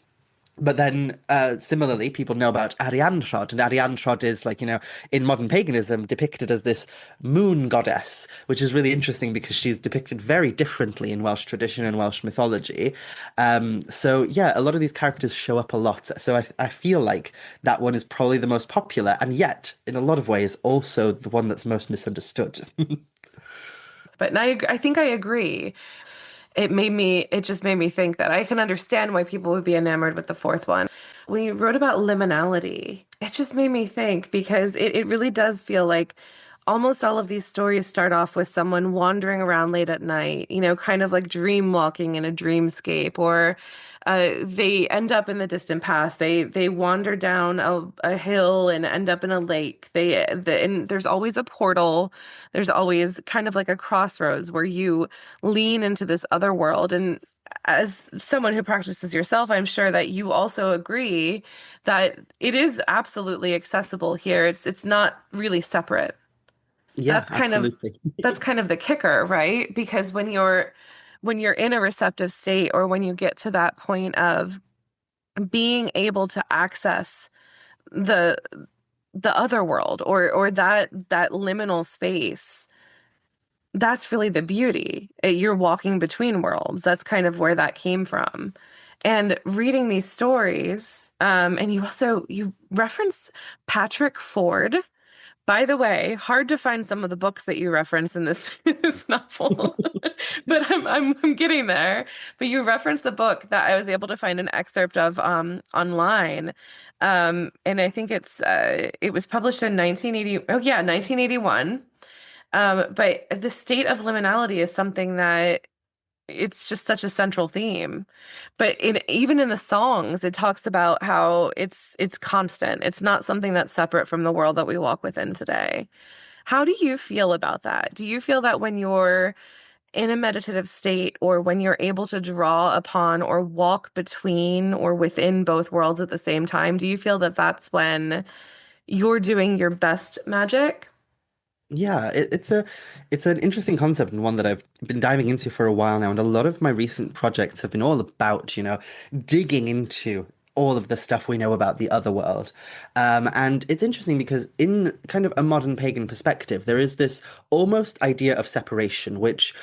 But then, similarly, people know about Arianrhod, and Arianrhod is like, in modern paganism, depicted as this moon goddess, which is really interesting because she's depicted very differently in Welsh tradition and Welsh mythology. So yeah, a lot of these characters show up a lot. So I feel like that one is probably the most popular, and yet, in a lot of ways, also the one that's most misunderstood. But I think I agree. It just made me think that I can understand why people would be enamored with the fourth one. When you wrote about liminality, it just made me think because it really does feel like almost all of these stories start off with someone wandering around late at night, kind of like dream walking in a dreamscape, or they end up in the distant past. They wander down a hill and end up in a lake. And there's always a portal. There's always kind of like a crossroads where you lean into this other world. And as someone who practices yourself, I'm sure that you also agree that it is absolutely accessible here. It's not really separate. Yeah, That's kind of absolutely. that's kind of the kicker, right? Because when you're in a receptive state or when you get to that point of being able to access the the other world or that liminal space, that's really the beauty. You're walking between worlds. That's kind of where that came from. And reading these stories, and you reference Patrick Ford. By the way, hard to find some of the books that you reference in this, this novel, but I'm getting there. But you referenced the book that I was able to find an excerpt of online, and I think it was published in 1980. Oh yeah, 1981. But the state of liminality is something that it's just such a central theme. But even in the songs, it talks about how it's constant. It's not something that's separate from the world that we walk within today. How do you feel about that? Do you feel that when you're in a meditative state or when you're able to draw upon or walk between or within both worlds at the same time, do you feel that that's when you're doing your best magic? Yeah, it's an interesting concept and one that I've been diving into for a while now, and a lot of my recent projects have been all about, digging into all of the stuff we know about the other world. And it's interesting because in kind of a modern pagan perspective, there is this almost idea of separation, which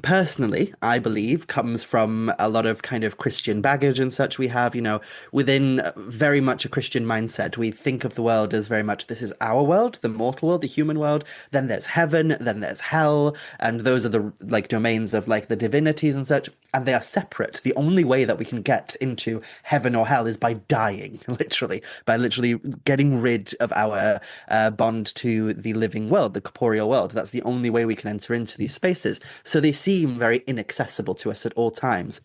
personally, I believe, comes from a lot of kind of Christian baggage and such we have, within very much a Christian mindset. We think of the world as very much this is our world, the mortal world, the human world. Then there's heaven, then there's hell, and those are the like domains of like the divinities and such, and they are separate. The only way that we can get into heaven or hell is by dying, by literally getting rid of our bond to the living world, the corporeal world. That's the only way we can enter into these spaces. So they seem very inaccessible to us at all times.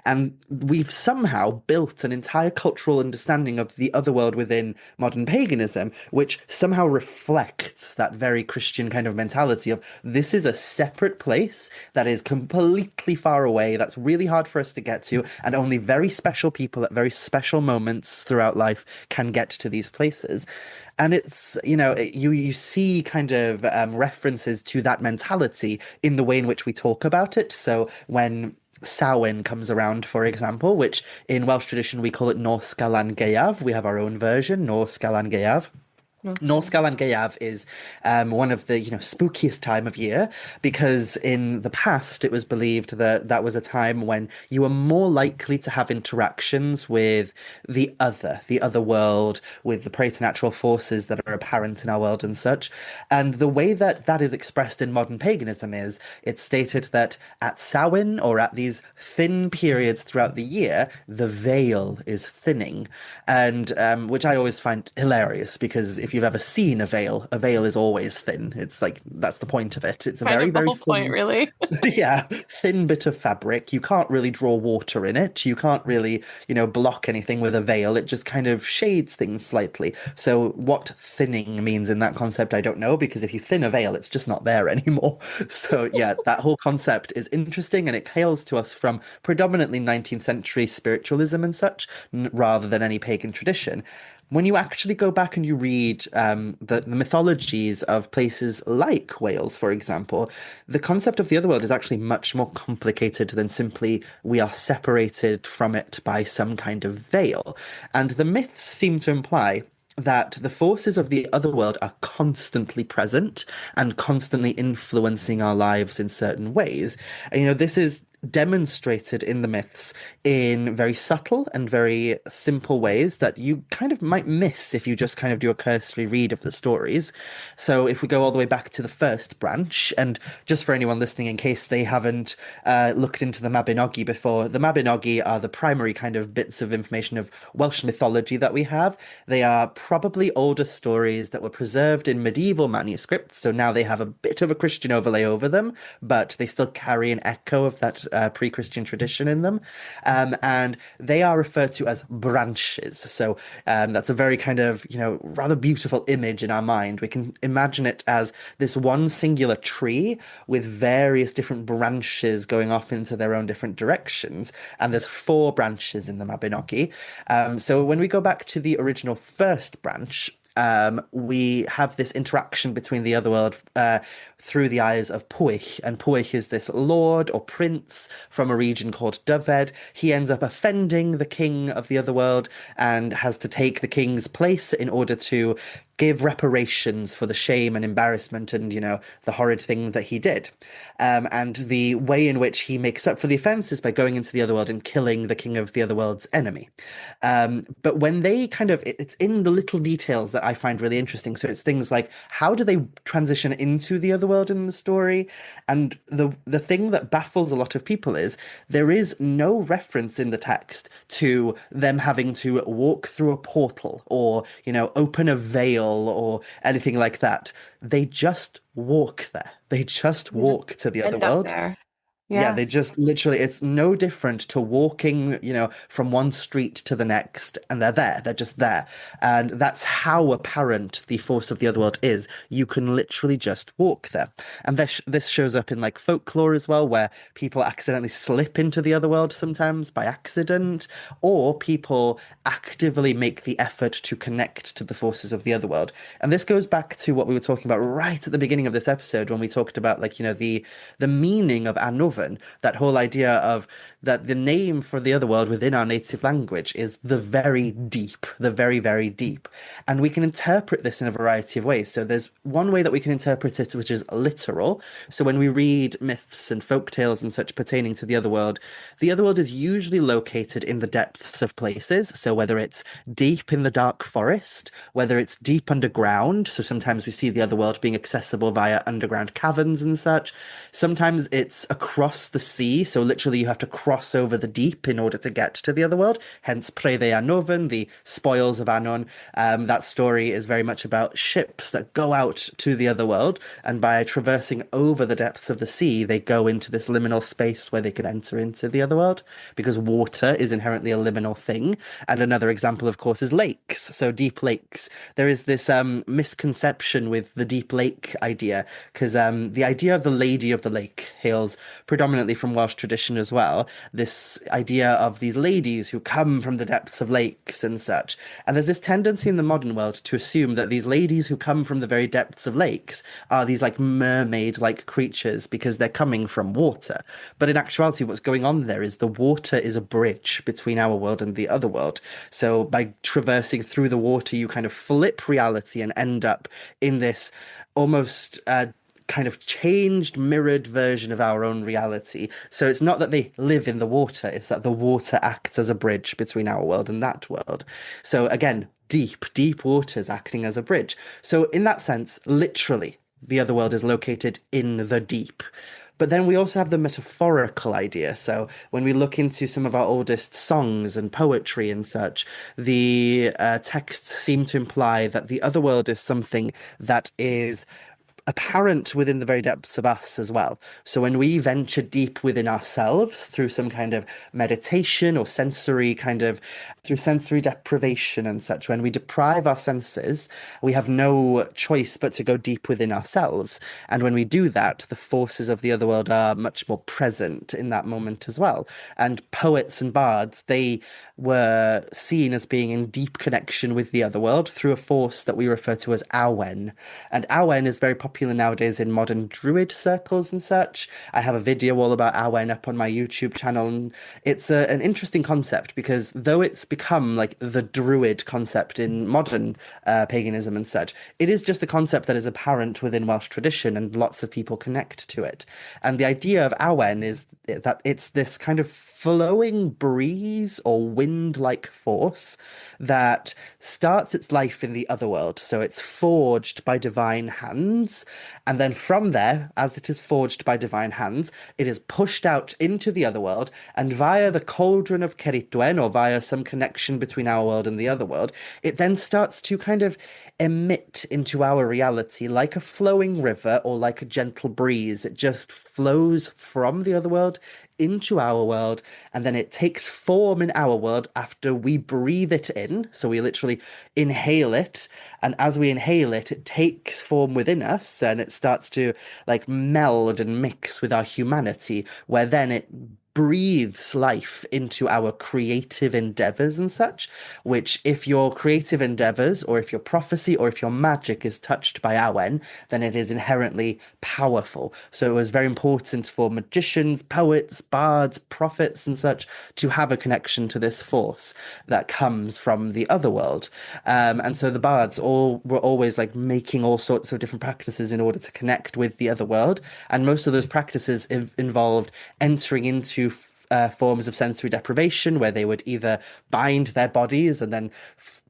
And we've somehow built an entire cultural understanding of the other world within modern paganism, which somehow reflects that very Christian kind of mentality of this is a separate place that is completely far away, that's really hard for us to get to, and only very special people at very special moments throughout life can get to these places. And it's, you see kind of references to that mentality in the way in which we talk about it. So when Samhain comes around, for example, which in Welsh tradition we call it Nos Galan Gaeaf. We have our own version, Nos Galan Gaeaf. No Nos skill. Galan Gaeaf is one of the spookiest time of year because in the past it was believed that that was a time when you were more likely to have interactions with the other world, with the preternatural forces that are apparent in our world and such. And the way that that is expressed in modern paganism is it's stated that at Samhain or at these thin periods throughout the year, the veil is thinning, and which I always find hilarious because if you've ever seen a veil is always thin. It's like that's the point of it. It's a Kind very, of the very whole point, thin, really. yeah, thin bit of fabric. You can't really draw water in it. You can't really, block anything with a veil. It just kind of shades things slightly. So what thinning means in that concept, I don't know, because if you thin a veil, it's just not there anymore. So yeah, that whole concept is interesting and it hails to us from predominantly 19th century spiritualism and such, rather than any pagan tradition. When you actually go back and you read the mythologies of places like Wales, for example, the concept of the other world is actually much more complicated than simply we are separated from it by some kind of veil. And the myths seem to imply that the forces of the other world are constantly present and constantly influencing our lives in certain ways. And, this is demonstrated in the myths in very subtle and very simple ways that you kind of might miss if you just kind of do a cursory read of the stories. So if we go all the way back to the first branch, and just for anyone listening in case they haven't looked into the Mabinogi before, the Mabinogi are the primary kind of bits of information of Welsh mythology that we have. They are probably older stories that were preserved in medieval manuscripts, so now they have a bit of a Christian overlay over them, but they still carry an echo of that pre-Christian tradition in them. And they are referred to as branches. So that's a very kind of, rather beautiful image in our mind. We can imagine it as this one singular tree with various different branches going off into their own different directions. And there's four branches in the Mabinogi. So when we go back to the original first branch, we have this interaction between the otherworld through the eyes of Pwyll. And Pwyll is this lord or prince from a region called Dyfed. He ends up offending the king of the otherworld and has to take the king's place in order to give reparations for the shame and embarrassment and, the horrid thing that he did. And the way in which he makes up for the offense is by going into the otherworld and killing the king of the otherworld's enemy. But when they it's in the little details that I find really interesting. So it's things like, how do they transition into the otherworld in the story? And the thing that baffles a lot of people is there is no reference in the text to them having to walk through a portal or, open a veil or anything like that. They just walk there. They just They just walk to the other end up world. there. Yeah, Yeah. they just literally, it's no different to walking, from one street to the next, and they're there. They're just there. And that's how apparent the force of the other world is. You can literally just walk there. And this shows up in like folklore as well, where people accidentally slip into the other world sometimes by accident, or people actively make the effort to connect to the forces of the other world. And this goes back to what we were talking about right at the beginning of this episode when we talked about like, the meaning of Annwn, that whole idea of that the name for the other world within our native language is the very deep, the very, very deep. And we can interpret this in a variety of ways. So there's one way that we can interpret it, which is literal. So when we read myths and folk tales and such pertaining to the other world is usually located in the depths of places. So whether it's deep in the dark forest, whether it's deep underground. So sometimes we see the other world being accessible via underground caverns and such. Sometimes it's across the sea, so literally you have to cross over the deep in order to get to the other world. Hence, Prede Annwn, the spoils of Annwn. That story is very much about ships that go out to the other world, and by traversing over the depths of the sea, they go into this liminal space where they can enter into the other world, because water is inherently a liminal thing. And another example, of course, is lakes. So deep lakes. There is this misconception with the deep lake idea, because the idea of the Lady of the Lake hails predominantly from Welsh tradition as well. This idea of these ladies who come from the depths of lakes and such. And there's this tendency in the modern world to assume that these ladies who come from the very depths of lakes are these like mermaid-like creatures because they're coming from water. But in actuality, what's going on there is the water is a bridge between our world and the other world. So by traversing through the water, you kind of flip reality and end up in this almost kind of changed, mirrored version of our own reality. So it's not that they live in the water, it's that the water acts as a bridge between our world and that world. So again, deep waters acting as a bridge. So in that sense, literally, the other world is located in the deep. But then we also have the metaphorical idea. So when we look into some of our oldest songs and poetry and such, the texts seem to imply that the other world is something that is apparent within the very depths of us as well. So when we venture deep within ourselves through some kind of meditation or through sensory deprivation and such, when we deprive our senses, we have no choice but to go deep within ourselves. And when we do that, the forces of the other world are much more present in that moment as well. And poets and bards, they were seen as being in deep connection with the other world through a force that we refer to as Awen. And Awen is very popular nowadays in modern druid circles and such. I have a video all about Awen up on my YouTube channel, and it's an interesting concept because though it's become like the druid concept in modern paganism and such, it is just a concept that is apparent within Welsh tradition and lots of people connect to it. And the idea of Awen is that it's this kind of flowing breeze or wind-like force that starts its life in the other world. So it's forged by divine hands. And then from there, as it is forged by divine hands, it is pushed out into the other world. And via the cauldron of Ceridwen, or via some connection between our world and the other world, it then starts to kind of emit into our reality like a flowing river or like a gentle breeze. It just flows from the other world into our world, and then it takes form in our world after we breathe it in. So we literally inhale it, and as we inhale it, it takes form within us, and it starts to like meld and mix with our humanity, where then it breathes life into our creative endeavors and such, which if your creative endeavors or if your prophecy or if your magic is touched by Awen, then it is inherently powerful. So it was very important for magicians, poets, bards, prophets and such to have a connection to this force that comes from the other world. And so the bards all were always like making all sorts of different practices in order to connect with the other world. And most of those practices involved entering into forms of sensory deprivation where they would either bind their bodies and then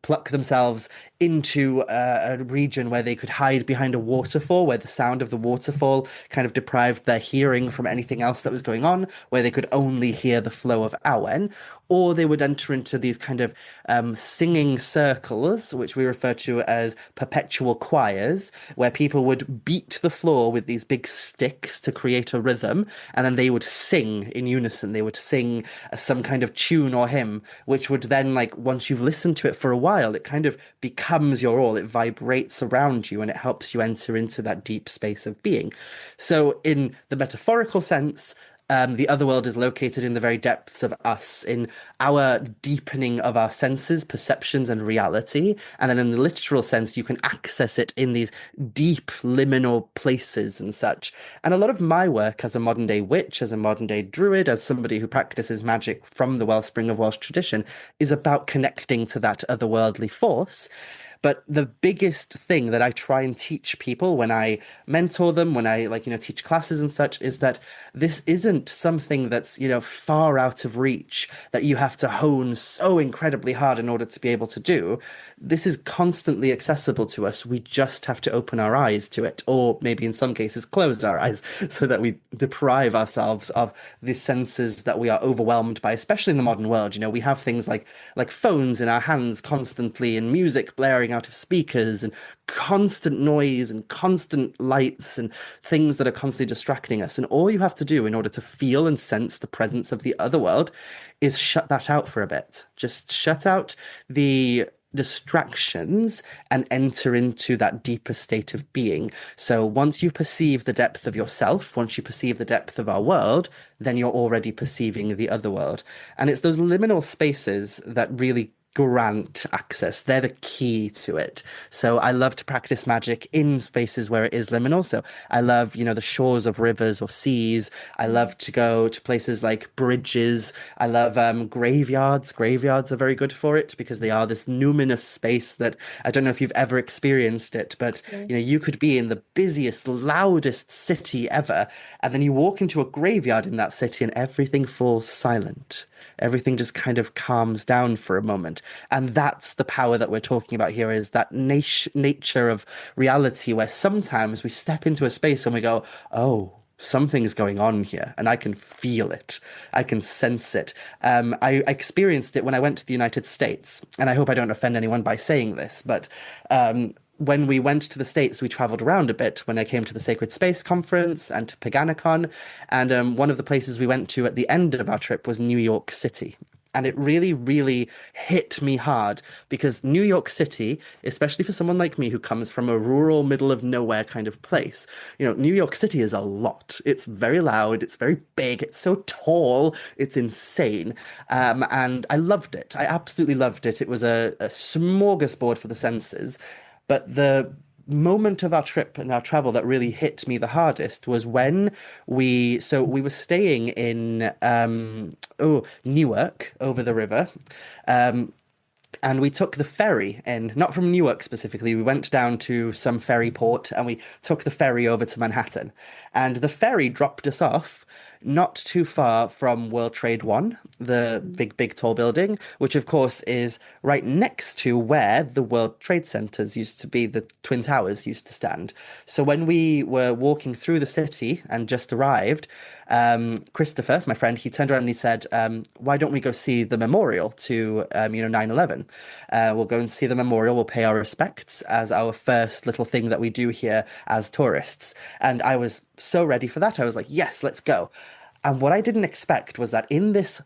pluck themselves into a region where they could hide behind a waterfall, where the sound of the waterfall kind of deprived their hearing from anything else that was going on, where they could only hear the flow of Awen, or they would enter into these kind of singing circles, which we refer to as perpetual choirs, where people would beat the floor with these big sticks to create a rhythm, and then they would sing in unison. They would sing some kind of tune or hymn, which would then, like, once you've listened to it for a while, it kind of becomes your all. It vibrates around you and it helps you enter into that deep space of being. So, in the metaphorical sense, the other world is located in the very depths of us, in our deepening of our senses, perceptions, and reality. And then in the literal sense, you can access it in these deep liminal places and such. And a lot of my work as a modern day witch, as a modern day druid, as somebody who practices magic from the wellspring of Welsh tradition, is about connecting to that otherworldly force. But the biggest thing that I try and teach people when I mentor them, when I like, teach classes and such, is that this isn't something that's, far out of reach that you have to hone so incredibly hard in order to be able to do. This is constantly accessible to us. We just have to open our eyes to it, or maybe in some cases close our eyes so that we deprive ourselves of the senses that we are overwhelmed by, especially in the modern world. We have things like phones in our hands constantly and music blaring out of speakers and constant noise and constant lights and things that are constantly distracting us. And all you have to do in order to feel and sense the presence of the other world is shut that out for a bit. Just shut out the distractions and enter into that deeper state of being. So once you perceive the depth of yourself, once you perceive the depth of our world, then you're already perceiving the other world. And it's those liminal spaces that really grant access. They're the key to it. So I love to practice magic in spaces where it is liminal. So I love, the shores of rivers or seas. I love to go to places like bridges. I love graveyards. Graveyards are very good for it because they are this numinous space that I don't know if you've ever experienced it, but you could be in the busiest, loudest city ever, and then you walk into a graveyard in that city and everything falls silent. Everything just kind of calms down for a moment. And that's the power that we're talking about here, is that nature of reality where sometimes we step into a space and we go, oh, something's going on here, and I can feel it. I can sense it. I experienced it when I went to the United States, and I hope I don't offend anyone by saying this, but when we went to the States, we traveled around a bit when I came to the Sacred Space Conference and to Paganicon. And one of the places we went to at the end of our trip was New York City. And it really, really hit me hard because New York City, especially for someone like me who comes from a rural, middle of nowhere kind of place, New York City is a lot. It's very loud, it's very big, it's so tall, it's insane. And I loved it. I absolutely loved it. It was a smorgasbord for the senses. But the moment of our trip and our travel that really hit me the hardest was when we were staying in Newark over the river. Um, and we took the ferry in, not from Newark specifically. We went down to some ferry port and we took the ferry over to Manhattan. And the ferry dropped us off not too far from World Trade One, the big, big, tall building, which of course is right next to where the World Trade Centers used to be, the Twin Towers used to stand. So when we were walking through the city and just arrived, Christopher, my friend, he turned around and he said, why don't we go see the memorial to, 9/11? We'll go and see the memorial. We'll pay our respects as our first little thing that we do here as tourists. And I was so ready for that. I was like, yes, let's go. And what I didn't expect was that in this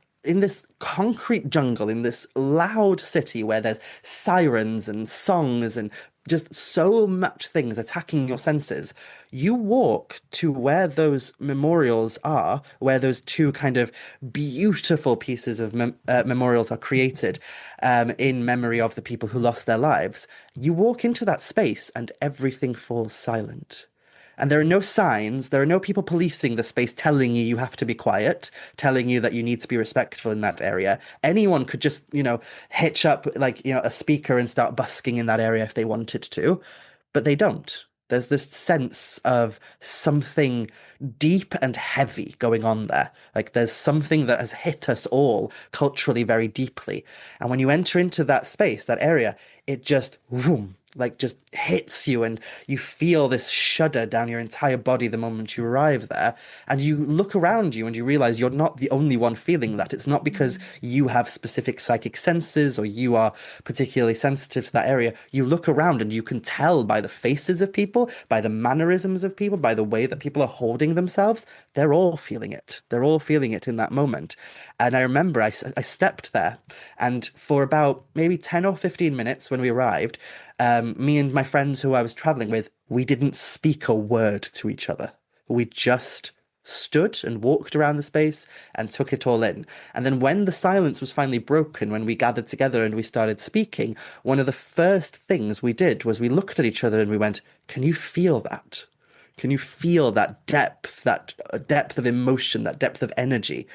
concrete jungle, in this loud city where there's sirens and songs and just so much things attacking your senses. You walk to where those memorials are, where those two kind of beautiful pieces of memorials are created in memory of the people who lost their lives. You walk into that space and everything falls silent. And there are no signs, there are no people policing the space telling you you have to be quiet, telling you that you need to be respectful in that area. Anyone could just, hitch up like, a speaker and start busking in that area if they wanted to, but they don't. There's this sense of something deep and heavy going on there. Like there's something that has hit us all culturally very deeply. And when you enter into that space, that area, it just, whoom, like just hits you and you feel this shudder down your entire body the moment you arrive there. And you look around you and you realize you're not the only one feeling that. It's not because you have specific psychic senses or you are particularly sensitive to that area. You look around and you can tell by the faces of people, by the mannerisms of people, by the way that people are holding themselves. They're all feeling it. They're all feeling it in that moment. And I remember I stepped there and for about maybe 10 or 15 minutes when we arrived, me and my friends who I was traveling with, we didn't speak a word to each other. We just stood and walked around the space and took it all in. And then when the silence was finally broken, when we gathered together and we started speaking, one of the first things we did was we looked at each other and we went, "Can you feel that? Can you feel that depth of emotion, that depth of energy?"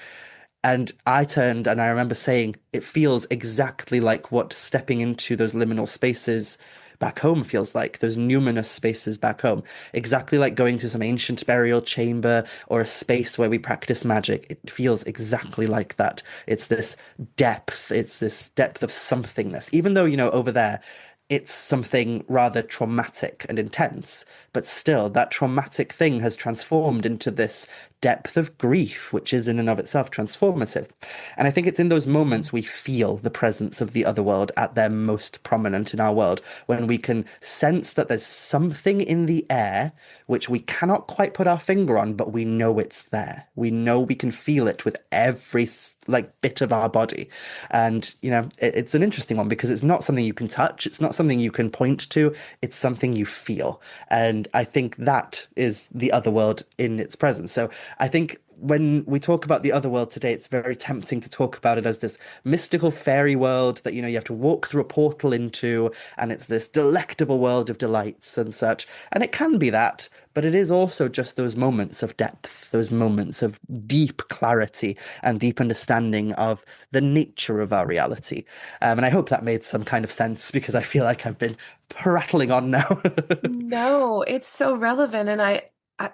And I turned and I remember saying, it feels exactly like what stepping into those liminal spaces back home feels like, those numinous spaces back home. Exactly like going to some ancient burial chamber or a space where we practice magic. It feels exactly like that. It's this depth of somethingness. Even though, over there, it's something rather traumatic and intense, but still, that traumatic thing has transformed into this depth of grief, which is in and of itself transformative. And I think it's in those moments we feel the presence of the other world at their most prominent in our world, when we can sense that there's something in the air which we cannot quite put our finger on, but we know it's there. We know we can feel it with every like bit of our body. And, it's an interesting one because it's not something you can touch. It's not something you can point to. It's something you feel. And I think that is the other world in its presence. So I think when we talk about the other world today, it's very tempting to talk about it as this mystical fairy world that, you have to walk through a portal into, and it's this delectable world of delights and such. And it can be that, but it is also just those moments of depth, those moments of deep clarity and deep understanding of the nature of our reality. And I hope that made some kind of sense because I feel like I've been prattling on now. No, it's so relevant and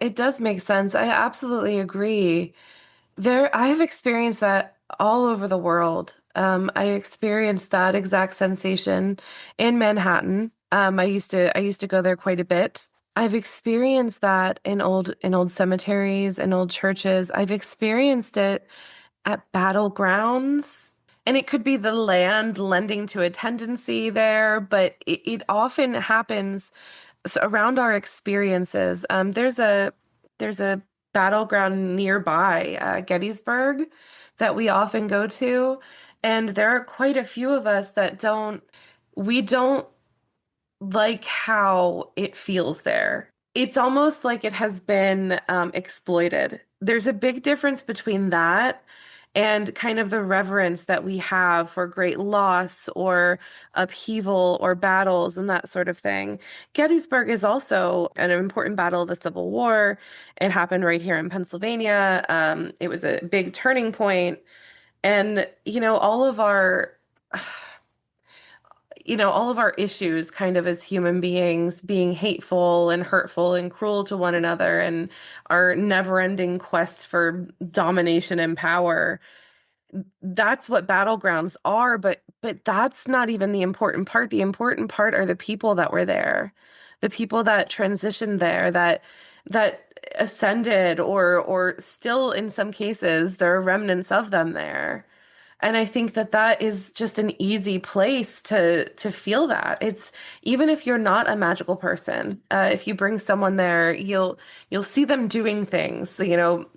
it does make sense. I absolutely agree. I have experienced that all over the world. I experienced that exact sensation in Manhattan. I used to go there quite a bit. I've experienced that in old cemeteries and old churches. I've experienced it at battlegrounds. And it could be the land lending to a tendency there, but it often happens around our experiences. There's a battleground nearby, Gettysburg, that we often go to, and there are quite a few of us that we don't like how it feels there. It's almost like it has been exploited. There's a big difference between that and kind of the reverence that we have for great loss or upheaval or battles and that sort of thing. Gettysburg is also an important battle of the Civil War. It happened right here in Pennsylvania. It was a big turning point, and all of our issues kind of as human beings being hateful and hurtful and cruel to one another and our never-ending quest for domination and power. That's what battlegrounds are, but that's not even the important part. The important part are the people that were there, the people that transitioned there, that ascended or still in some cases there are remnants of them there. And I think that is just an easy place to feel that. It's even if you're not a magical person, if you bring someone there, you'll see them doing things. They'll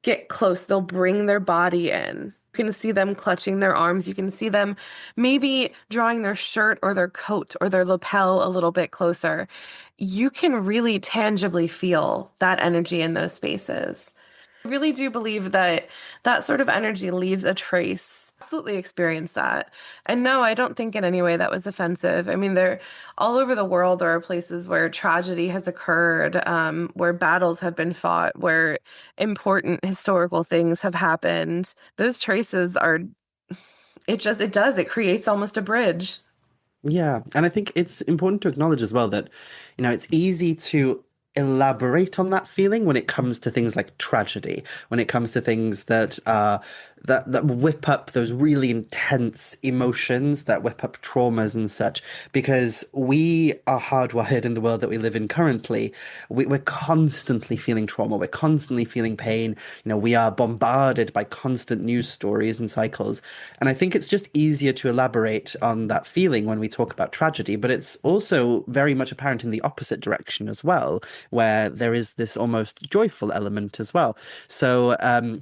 get close. They'll bring their body in. can see them clutching their arms. You can see them maybe drawing their shirt or their coat or their lapel a little bit closer. You can really tangibly feel that energy in those spaces. I really do believe that that sort of energy leaves a trace. Absolutely experience that. And no, I don't think in any way that was offensive. I mean, there all over the world, there are places where tragedy has occurred, where battles have been fought, where important historical things have happened. Those traces are, it creates almost a bridge. Yeah, and I think it's important to acknowledge as well that, it's easy to elaborate on that feeling when it comes to things like tragedy, when it comes to things that whip up those really intense emotions, that whip up traumas and such, because we are hardwired in the world that we live in currently. We're constantly feeling trauma, we're constantly feeling pain. We are bombarded by constant news stories and cycles. And I think it's just easier to elaborate on that feeling when we talk about tragedy, but it's also very much apparent in the opposite direction as well, where there is this almost joyful element as well. So,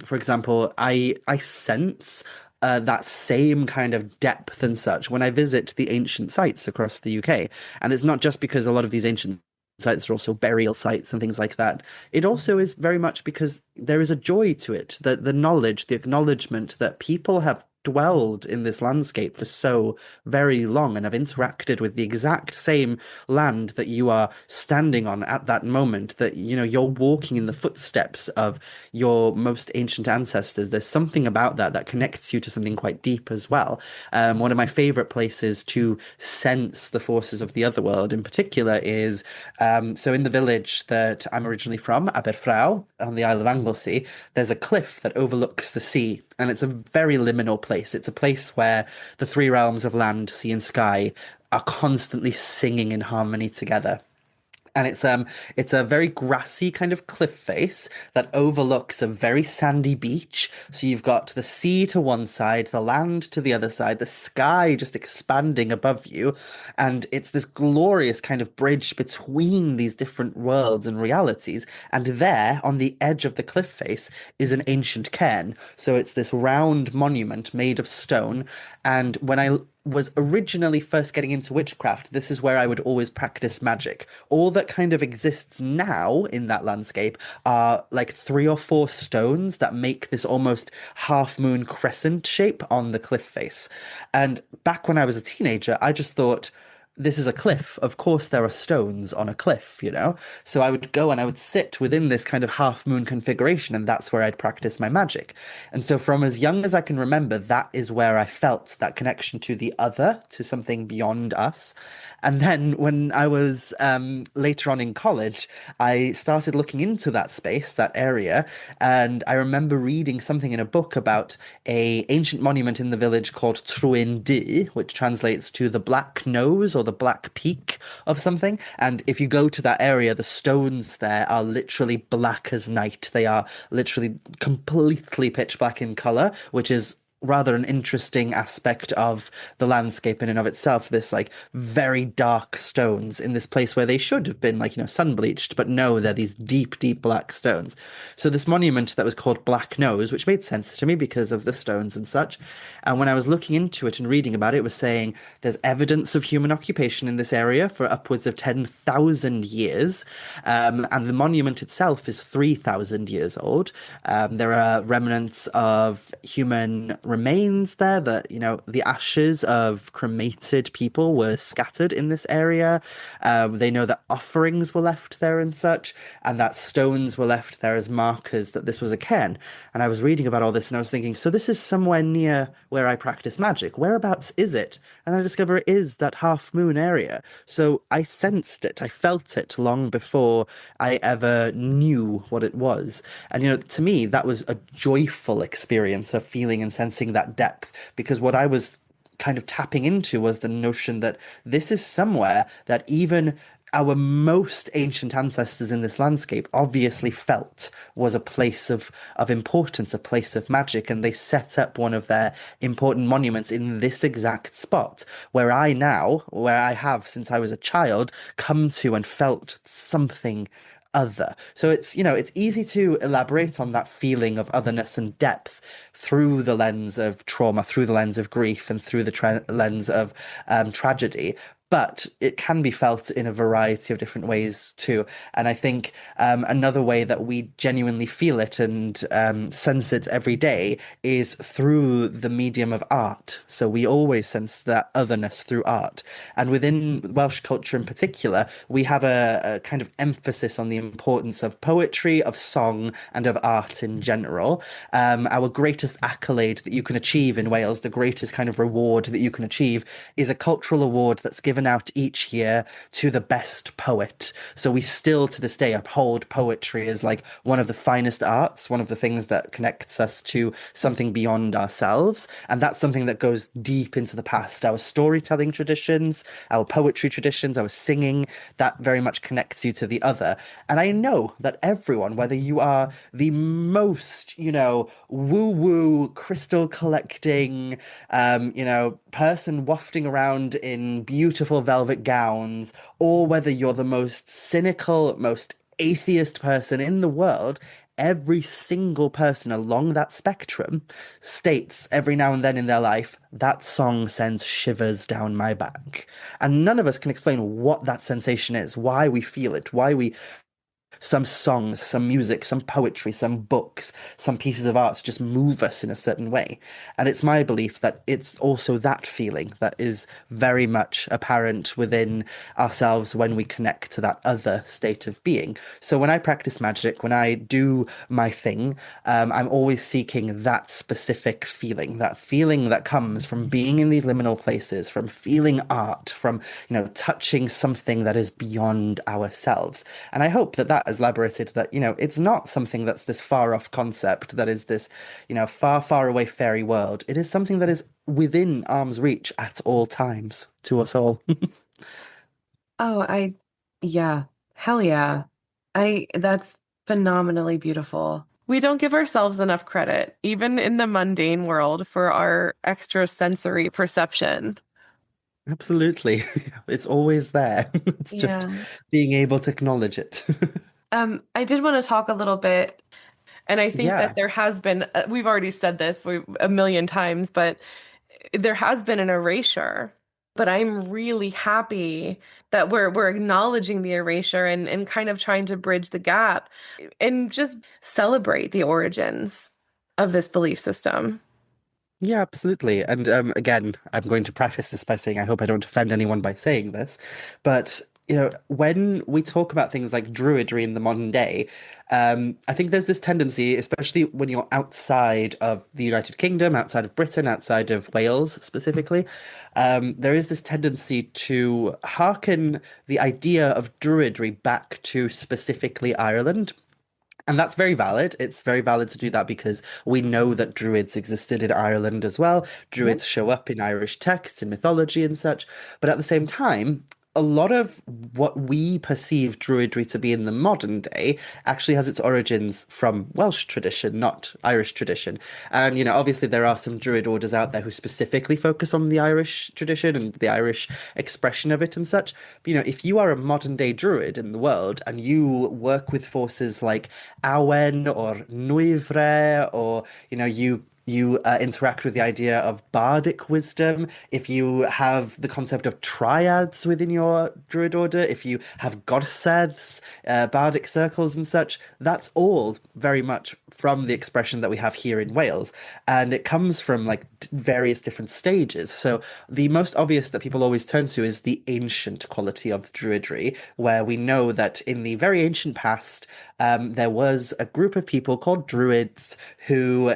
for example, I sense that same kind of depth and such when I visit the ancient sites across the UK. And it's not just because a lot of these ancient sites are also burial sites and things like that. It also is very much because there is a joy to it, the knowledge, the acknowledgement that people have dwelled in this landscape for so very long and have interacted with the exact same land that you are standing on at that moment, that you're walking in the footsteps of your most ancient ancestors. There's something about that that connects you to something quite deep as well. One of my favorite places to sense the forces of the other world in particular is so in the village that I'm originally from, Aberfraw, on the Isle of Anglesey, there's a cliff that overlooks the sea, and it's a very liminal place. It's a place where the three realms of land, sea, and sky are constantly singing in harmony together. And it's a very grassy kind of cliff face that overlooks a very sandy beach. So you've got the sea to one side, the land to the other side, the sky just expanding above you, and it's this glorious kind of bridge between these different worlds and realities. And there, on the edge of the cliff face, is an ancient cairn. So it's this round monument made of stone. And when I was originally first getting into witchcraft, this is where I would always practice magic. All that kind of exists now in that landscape are like three or four stones that make this almost half moon crescent shape on the cliff face. And back when I was a teenager, I just thought, this is a cliff. Of course, there are stones on a cliff. So I would go and I would sit within this kind of half moon configuration, and that's where I'd practice my magic. And so, from as young as I can remember, that is where I felt that connection to the other, to something beyond us. And then when I was later on in college, I started looking into that space, that area, and I remember reading something in a book about a ancient monument in the village called Truendi, which translates to the Black Nose or the Black Peak of something. And if you go to that area, the stones there are literally black as night. They are literally completely pitch black in color, which is rather an interesting aspect of the landscape in and of itself. This like very dark stones in this place where they should have been like, sun bleached, but no, they're these deep, deep black stones. So this monument that was called Black Nose, which made sense to me because of the stones and such. And when I was looking into it and reading about it, it was saying there's evidence of human occupation in this area for upwards of 10,000 years. And the monument itself is 3,000 years old. There are remnants of human remains there, that, the ashes of cremated people were scattered in this area. They know that offerings were left there and such, and that stones were left there as markers that this was a cairn. And I was reading about all this and I was thinking, so this is somewhere near where I practice magic. Whereabouts is it? And I discover it is that half moon area. So I sensed it, I felt it long before I ever knew what it was. And, to me, that was a joyful experience of feeling and sensing that depth, because what I was kind of tapping into was the notion that this is somewhere that even our most ancient ancestors in this landscape obviously felt was a place of importance, a place of magic, and they set up one of their important monuments in this exact spot where I have since I was a child come to and felt something other. So it's easy to elaborate on that feeling of otherness and depth through the lens of trauma, through the lens of grief, and through the lens of tragedy. But it can be felt in a variety of different ways too. And I think another way that we genuinely feel it and sense it every day is through the medium of art. So we always sense that otherness through art. And within Welsh culture in particular, we have a kind of emphasis on the importance of poetry, of song, and of art in general. Our greatest accolade that you can achieve in Wales, the greatest kind of reward that you can achieve, is a cultural award that's given out each year to the best poet. So we still to this day uphold poetry as like one of the finest arts, one of the things that connects us to something beyond ourselves. And that's something that goes deep into the past. Our storytelling traditions, our poetry traditions, our singing, that very much connects you to the other. And I know that everyone, whether you are the most, woo-woo crystal collecting, person wafting around in beautiful velvet gowns, or whether you're the most cynical, most atheist person in the world, every single person along that spectrum states every now and then in their life, that song sends shivers down my back. And none of us can explain what that sensation is, why we feel it, why we some songs, some music, some poetry, some books, some pieces of art just move us in a certain way. And it's my belief that it's also that feeling that is very much apparent within ourselves when we connect to that other state of being. So when I practice magic, when I do my thing, I'm always seeking that specific feeling, that feeling that comes from being in these liminal places, from feeling art, from, touching something that is beyond ourselves. And I hope that has elaborated that, it's not something that's this far off concept that is this, far, far away fairy world. It is something that is within arm's reach at all times to us all. Oh, yeah, hell yeah. That's phenomenally beautiful. We don't give ourselves enough credit, even in the mundane world, for our extra sensory perception. Absolutely. It's always there. It's just Yeah. being able to acknowledge it. I did want to talk a little bit, and I think that Yeah. there has been, we've already said this a million times, but there has been an erasure. But I'm really happy that we're acknowledging the erasure and kind of trying to bridge the gap and just celebrate the origins of this belief system. Yeah, absolutely. And again, I'm going to preface this by saying I hope I don't offend anyone by saying this, but when we talk about things like Druidry in the modern day, I think there's this tendency, especially when you're outside of the United Kingdom, outside of Britain, outside of Wales specifically, there is this tendency to hearken the idea of Druidry back to specifically Ireland. And that's very valid. It's very valid to do that because we know that druids existed in Ireland as well. Yep. Druids show up in Irish texts and mythology and such. But at the same time, a lot of what we perceive druidry to be in the modern day actually has its origins from Welsh tradition, not Irish tradition. And, obviously there are some druid orders out there who specifically focus on the Irish tradition and the Irish expression of it and such. But, if you are a modern day druid in the world and you work with forces like Awen or Nuivre, or, you interact with the idea of bardic wisdom, if you have the concept of triads within your druid order, if you have goddesses, bardic circles and such, that's all very much from the expression that we have here in Wales. And it comes from like various different stages. So the most obvious that people always turn to is the ancient quality of druidry, where we know that in the very ancient past, there was a group of people called druids who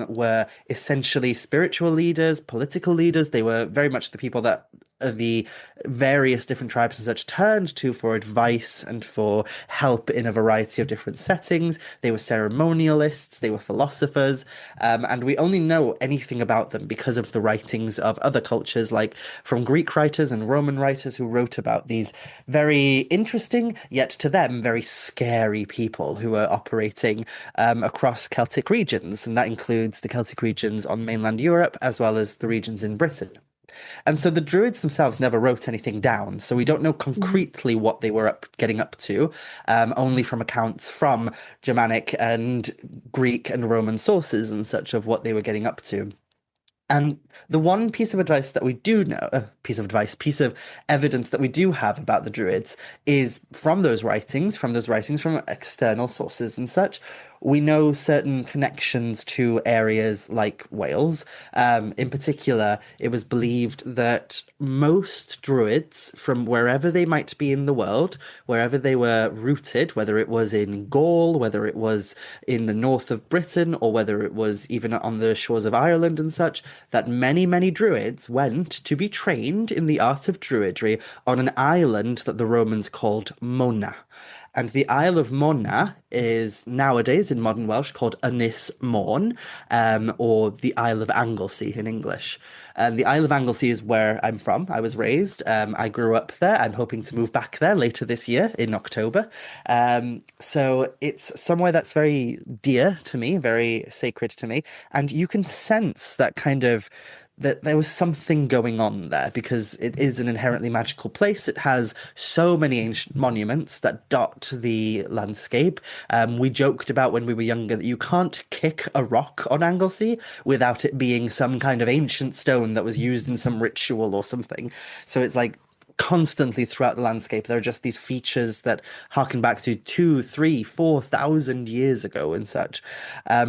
were essentially spiritual leaders, political leaders. They were very much the people that the various different tribes and such turned to for advice and for help in a variety of different settings. They were ceremonialists, they were philosophers, and we only know anything about them because of the writings of other cultures, like from Greek writers and Roman writers who wrote about these very interesting, yet to them very scary people who were operating across Celtic regions, and that includes the Celtic regions on mainland Europe as well as the regions in Britain. And so the Druids themselves never wrote anything down. So we don't know Mhm. concretely what they were getting up to, only from accounts from Germanic and Greek and Roman sources and such of what they were getting up to. And the one piece of advice that we do know, piece of evidence that we do have about the Druids is from those writings from external sources and such. We know certain connections to areas like Wales. In particular, it was believed that most Druids, from wherever they might be in the world, wherever they were rooted, whether it was in Gaul, whether it was in the north of Britain, or whether it was even on the shores of Ireland and such, that many, many Druids went to be trained in the art of Druidry on an island that the Romans called Mona. And the Isle of Mona is nowadays in modern Welsh called Ynys Môn, or the Isle of Anglesey in English. And the Isle of Anglesey is where I'm from. I was raised. I grew up there. I'm hoping to move back there later this year in October. So it's somewhere that's very dear to me, very sacred to me. And you can sense that kind of that there was something going on there because it is an inherently magical place. It has so many ancient monuments that dot the landscape. We joked about when we were younger that you can't kick a rock on Anglesey without it being some kind of ancient stone that was used in some ritual or something. So it's like constantly throughout the landscape there are just these features that harken back to 2, 3, 4,000 years ago and such.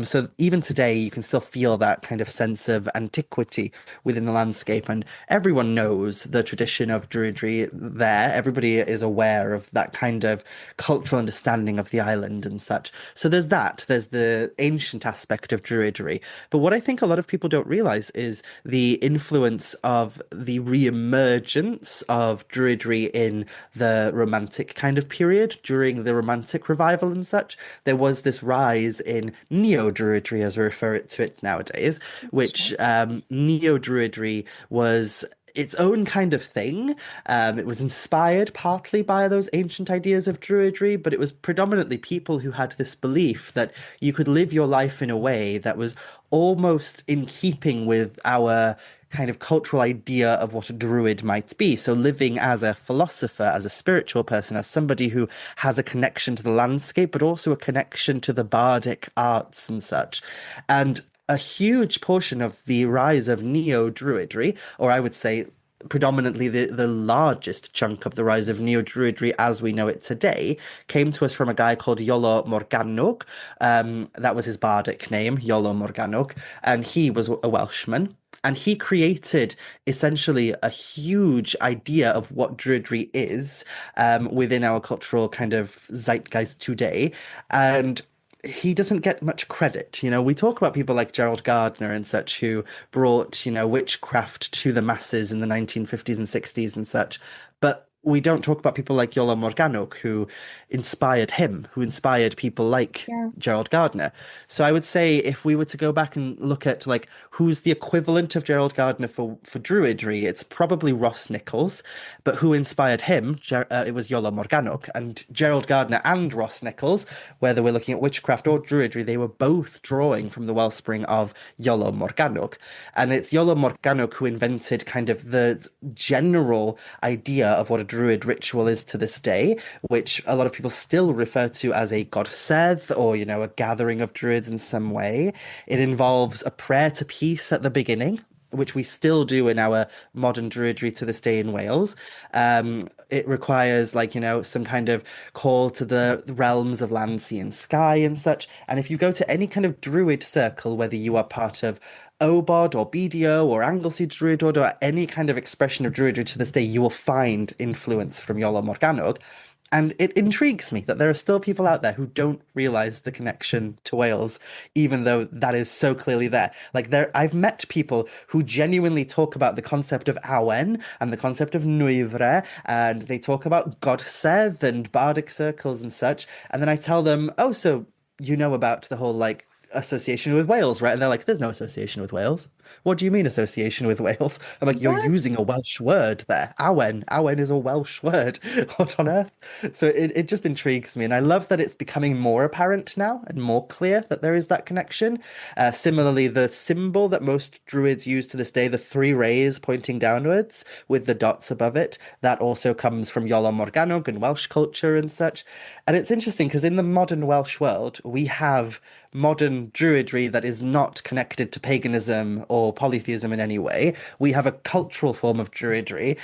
So even today you can still feel that kind of sense of antiquity within the landscape, and everyone knows the tradition of Druidry there. Everybody is aware of that kind of cultural understanding of the island and such. So there's the ancient aspect of Druidry. But what I think a lot of people don't realize is the influence of the re-emergence of Druidry in the Romantic kind of period during the Romantic revival and such. There was this rise in Neo-Druidry, as we refer to it nowadays, which Neo-Druidry was its own kind of thing. It was inspired partly by those ancient ideas of Druidry, but it was predominantly people who had this belief that you could live your life in a way that was almost in keeping with our kind of cultural idea of what a druid might be. So living as a philosopher, as a spiritual person, as somebody who has a connection to the landscape, but also a connection to the bardic arts and such. And a huge portion of the rise of neo-druidry, or I would say predominantly the largest chunk of the rise of neo-druidry as we know it today, came to us from a guy called Iolo Morgannwg. That was his bardic name, Iolo Morgannwg, and he was a Welshman. And he created essentially a huge idea of what Druidry is, within our cultural kind of zeitgeist today. And he doesn't get much credit. You know, we talk about people like Gerald Gardner and such who brought, witchcraft to the masses in the 1950s and 60s and such. But we don't talk about people like Iolo Morgannwg who inspired him, who inspired people like Yes. Gerald Gardner. So I would say if we were to go back and look at like who's the equivalent of Gerald Gardner for Druidry, it's probably Ross Nichols. But who inspired him? It was Iolo Morgannwg, and Gerald Gardner and Ross Nichols, whether we're looking at witchcraft or Druidry, they were both drawing from the wellspring of Iolo Morgannwg. And it's Iolo Morgannwg who invented kind of the general idea of what a Druid ritual is to this day, which a lot of people still refer to as a godsedd or, a gathering of Druids in some way. It involves a prayer to peace at the beginning, which we still do in our modern Druidry to this day in Wales. It requires, like, some kind of call to the realms of land, sea, and sky and such. And if you go to any kind of Druid circle, whether you are part of Obod or BDO or Anglesey Druidod or any kind of expression of Druidry to this day, you will find influence from Iolo Morgannwg. And it intrigues me that there are still people out there who don't realize the connection to Wales, even though that is so clearly there. Like I've met people who genuinely talk about the concept of awen and the concept of nuivre, and they talk about godsedd and bardic circles and such. And then I tell them, oh, so you know about the whole like association with Wales, right? And they're like, there's no association with Wales. What do you mean association with Wales? I'm like, you're What? using a Welsh word there. Awen. Awen is a Welsh word. What on earth? So it just intrigues me. And I love that it's becoming more apparent now and more clear that there is that connection. Similarly, the symbol that most druids use to this day, the three rays pointing downwards with the dots above it, that also comes from Iolo Morgannwg and Welsh culture and such. And it's interesting because in the modern Welsh world, we have modern druidry that is not connected to paganism or polytheism in any way. We have a cultural form of druidry,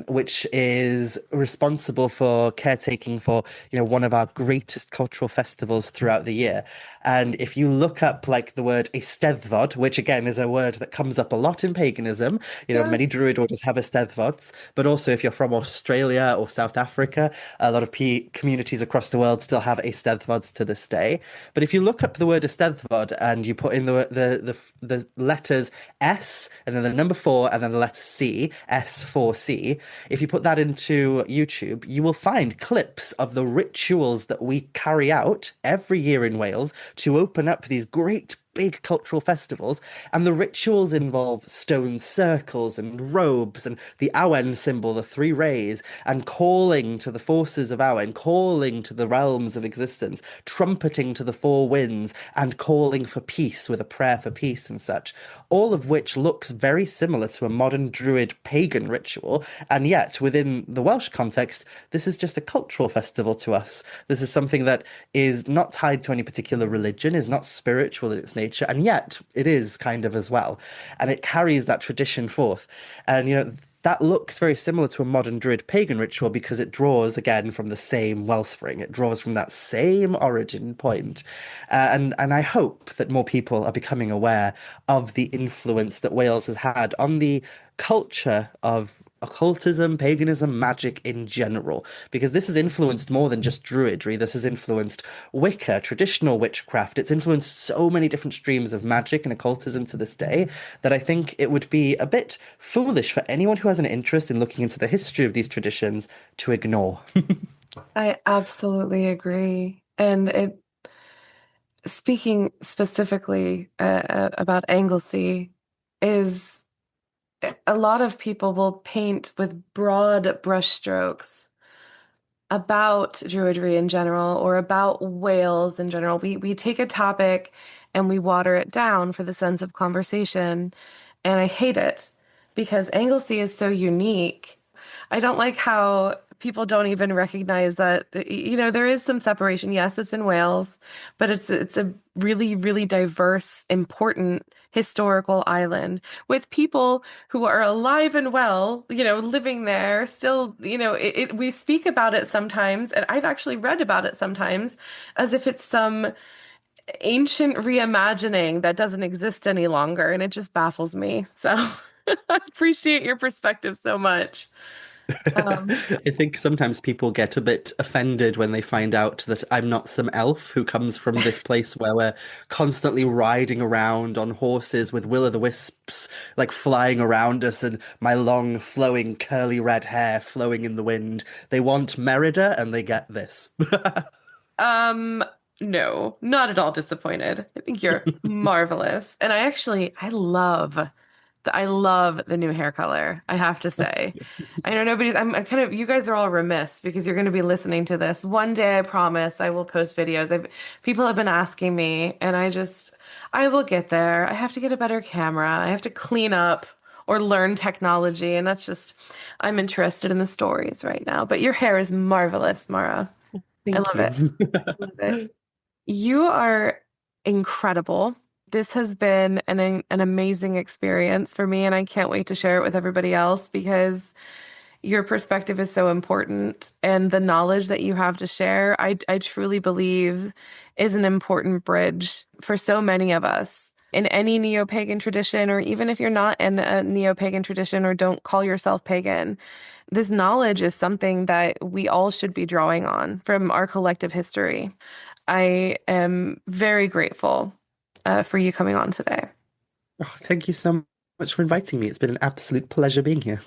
which is responsible for caretaking for, one of our greatest cultural festivals throughout the year. And if you look up like the word Eisteddfod, which again is a word that comes up a lot in paganism, Yeah. many druid orders have Eisteddfods, but also if you're from Australia or South Africa, a lot of communities across the world still have Eisteddfods to this day. But if you look up the word Eisteddfod and you put in the letters S and then the number four and then the letter C, S4C, if you put that into YouTube, you will find clips of the rituals that we carry out every year in Wales to open up these great big cultural festivals, and the rituals involve stone circles and robes and the Awen symbol, the three rays, and calling to the forces of Awen, calling to the realms of existence, trumpeting to the four winds, and calling for peace with a prayer for peace and such. All of which looks very similar to a modern Druid pagan ritual, and yet within the Welsh context, this is just a cultural festival to us. This is something that is not tied to any particular religion, is not spiritual in its nature, and yet it is kind of as well. And it carries that tradition forth. And, that looks very similar to a modern Druid pagan ritual because it draws again from the same wellspring. It draws from that same origin point. And I hope that more people are becoming aware of the influence that Wales has had on the culture of occultism, paganism, magic in general, because this has influenced more than just Druidry. This has influenced Wicca, traditional witchcraft. It's influenced so many different streams of magic and occultism to this day that I think it would be a bit foolish for anyone who has an interest in looking into the history of these traditions to ignore. I absolutely agree. And speaking specifically about Anglesey, is a lot of people will paint with broad brushstrokes about Druidry in general or about Wales in general. We take a topic and we water it down for the sense of conversation, and I hate it because Anglesey is so unique. I don't like how people don't even recognize that, there is some separation. Yes, it's in Wales, but it's a really, really diverse, important historical island with people who are alive and well, living there still, we speak about it sometimes, and I've actually read about it sometimes as if it's some ancient reimagining that doesn't exist any longer, and it just baffles me. So I appreciate your perspective so much. Um, I think sometimes people get a bit offended when they find out that I'm not some elf who comes from this place where we're constantly riding around on horses with will-o'-the-wisps like flying around us and my long, flowing, curly red hair flowing in the wind. They want Merida and they get this. Um, no, not at all disappointed. I think you're marvelous. And I love the new hair color, I have to say. I know I'm kind of, you guys are all remiss because you're going to be listening to this. One day, I promise, I will post videos. People have been asking me, and I will get there. I have to get a better camera. I have to clean up or learn technology. And I'm interested in the stories right now. But your hair is marvelous, Mara. I Thank love it. you. Love it. You are incredible. This has been an amazing experience for me, and I can't wait to share it with everybody else because your perspective is so important, and the knowledge that you have to share, I truly believe is an important bridge for so many of us in any neo-pagan tradition, or even if you're not in a neo-pagan tradition or don't call yourself pagan. This knowledge is something that we all should be drawing on from our collective history. I am very grateful for you coming on today. Oh, thank you so much for inviting me. It's been an absolute pleasure being here.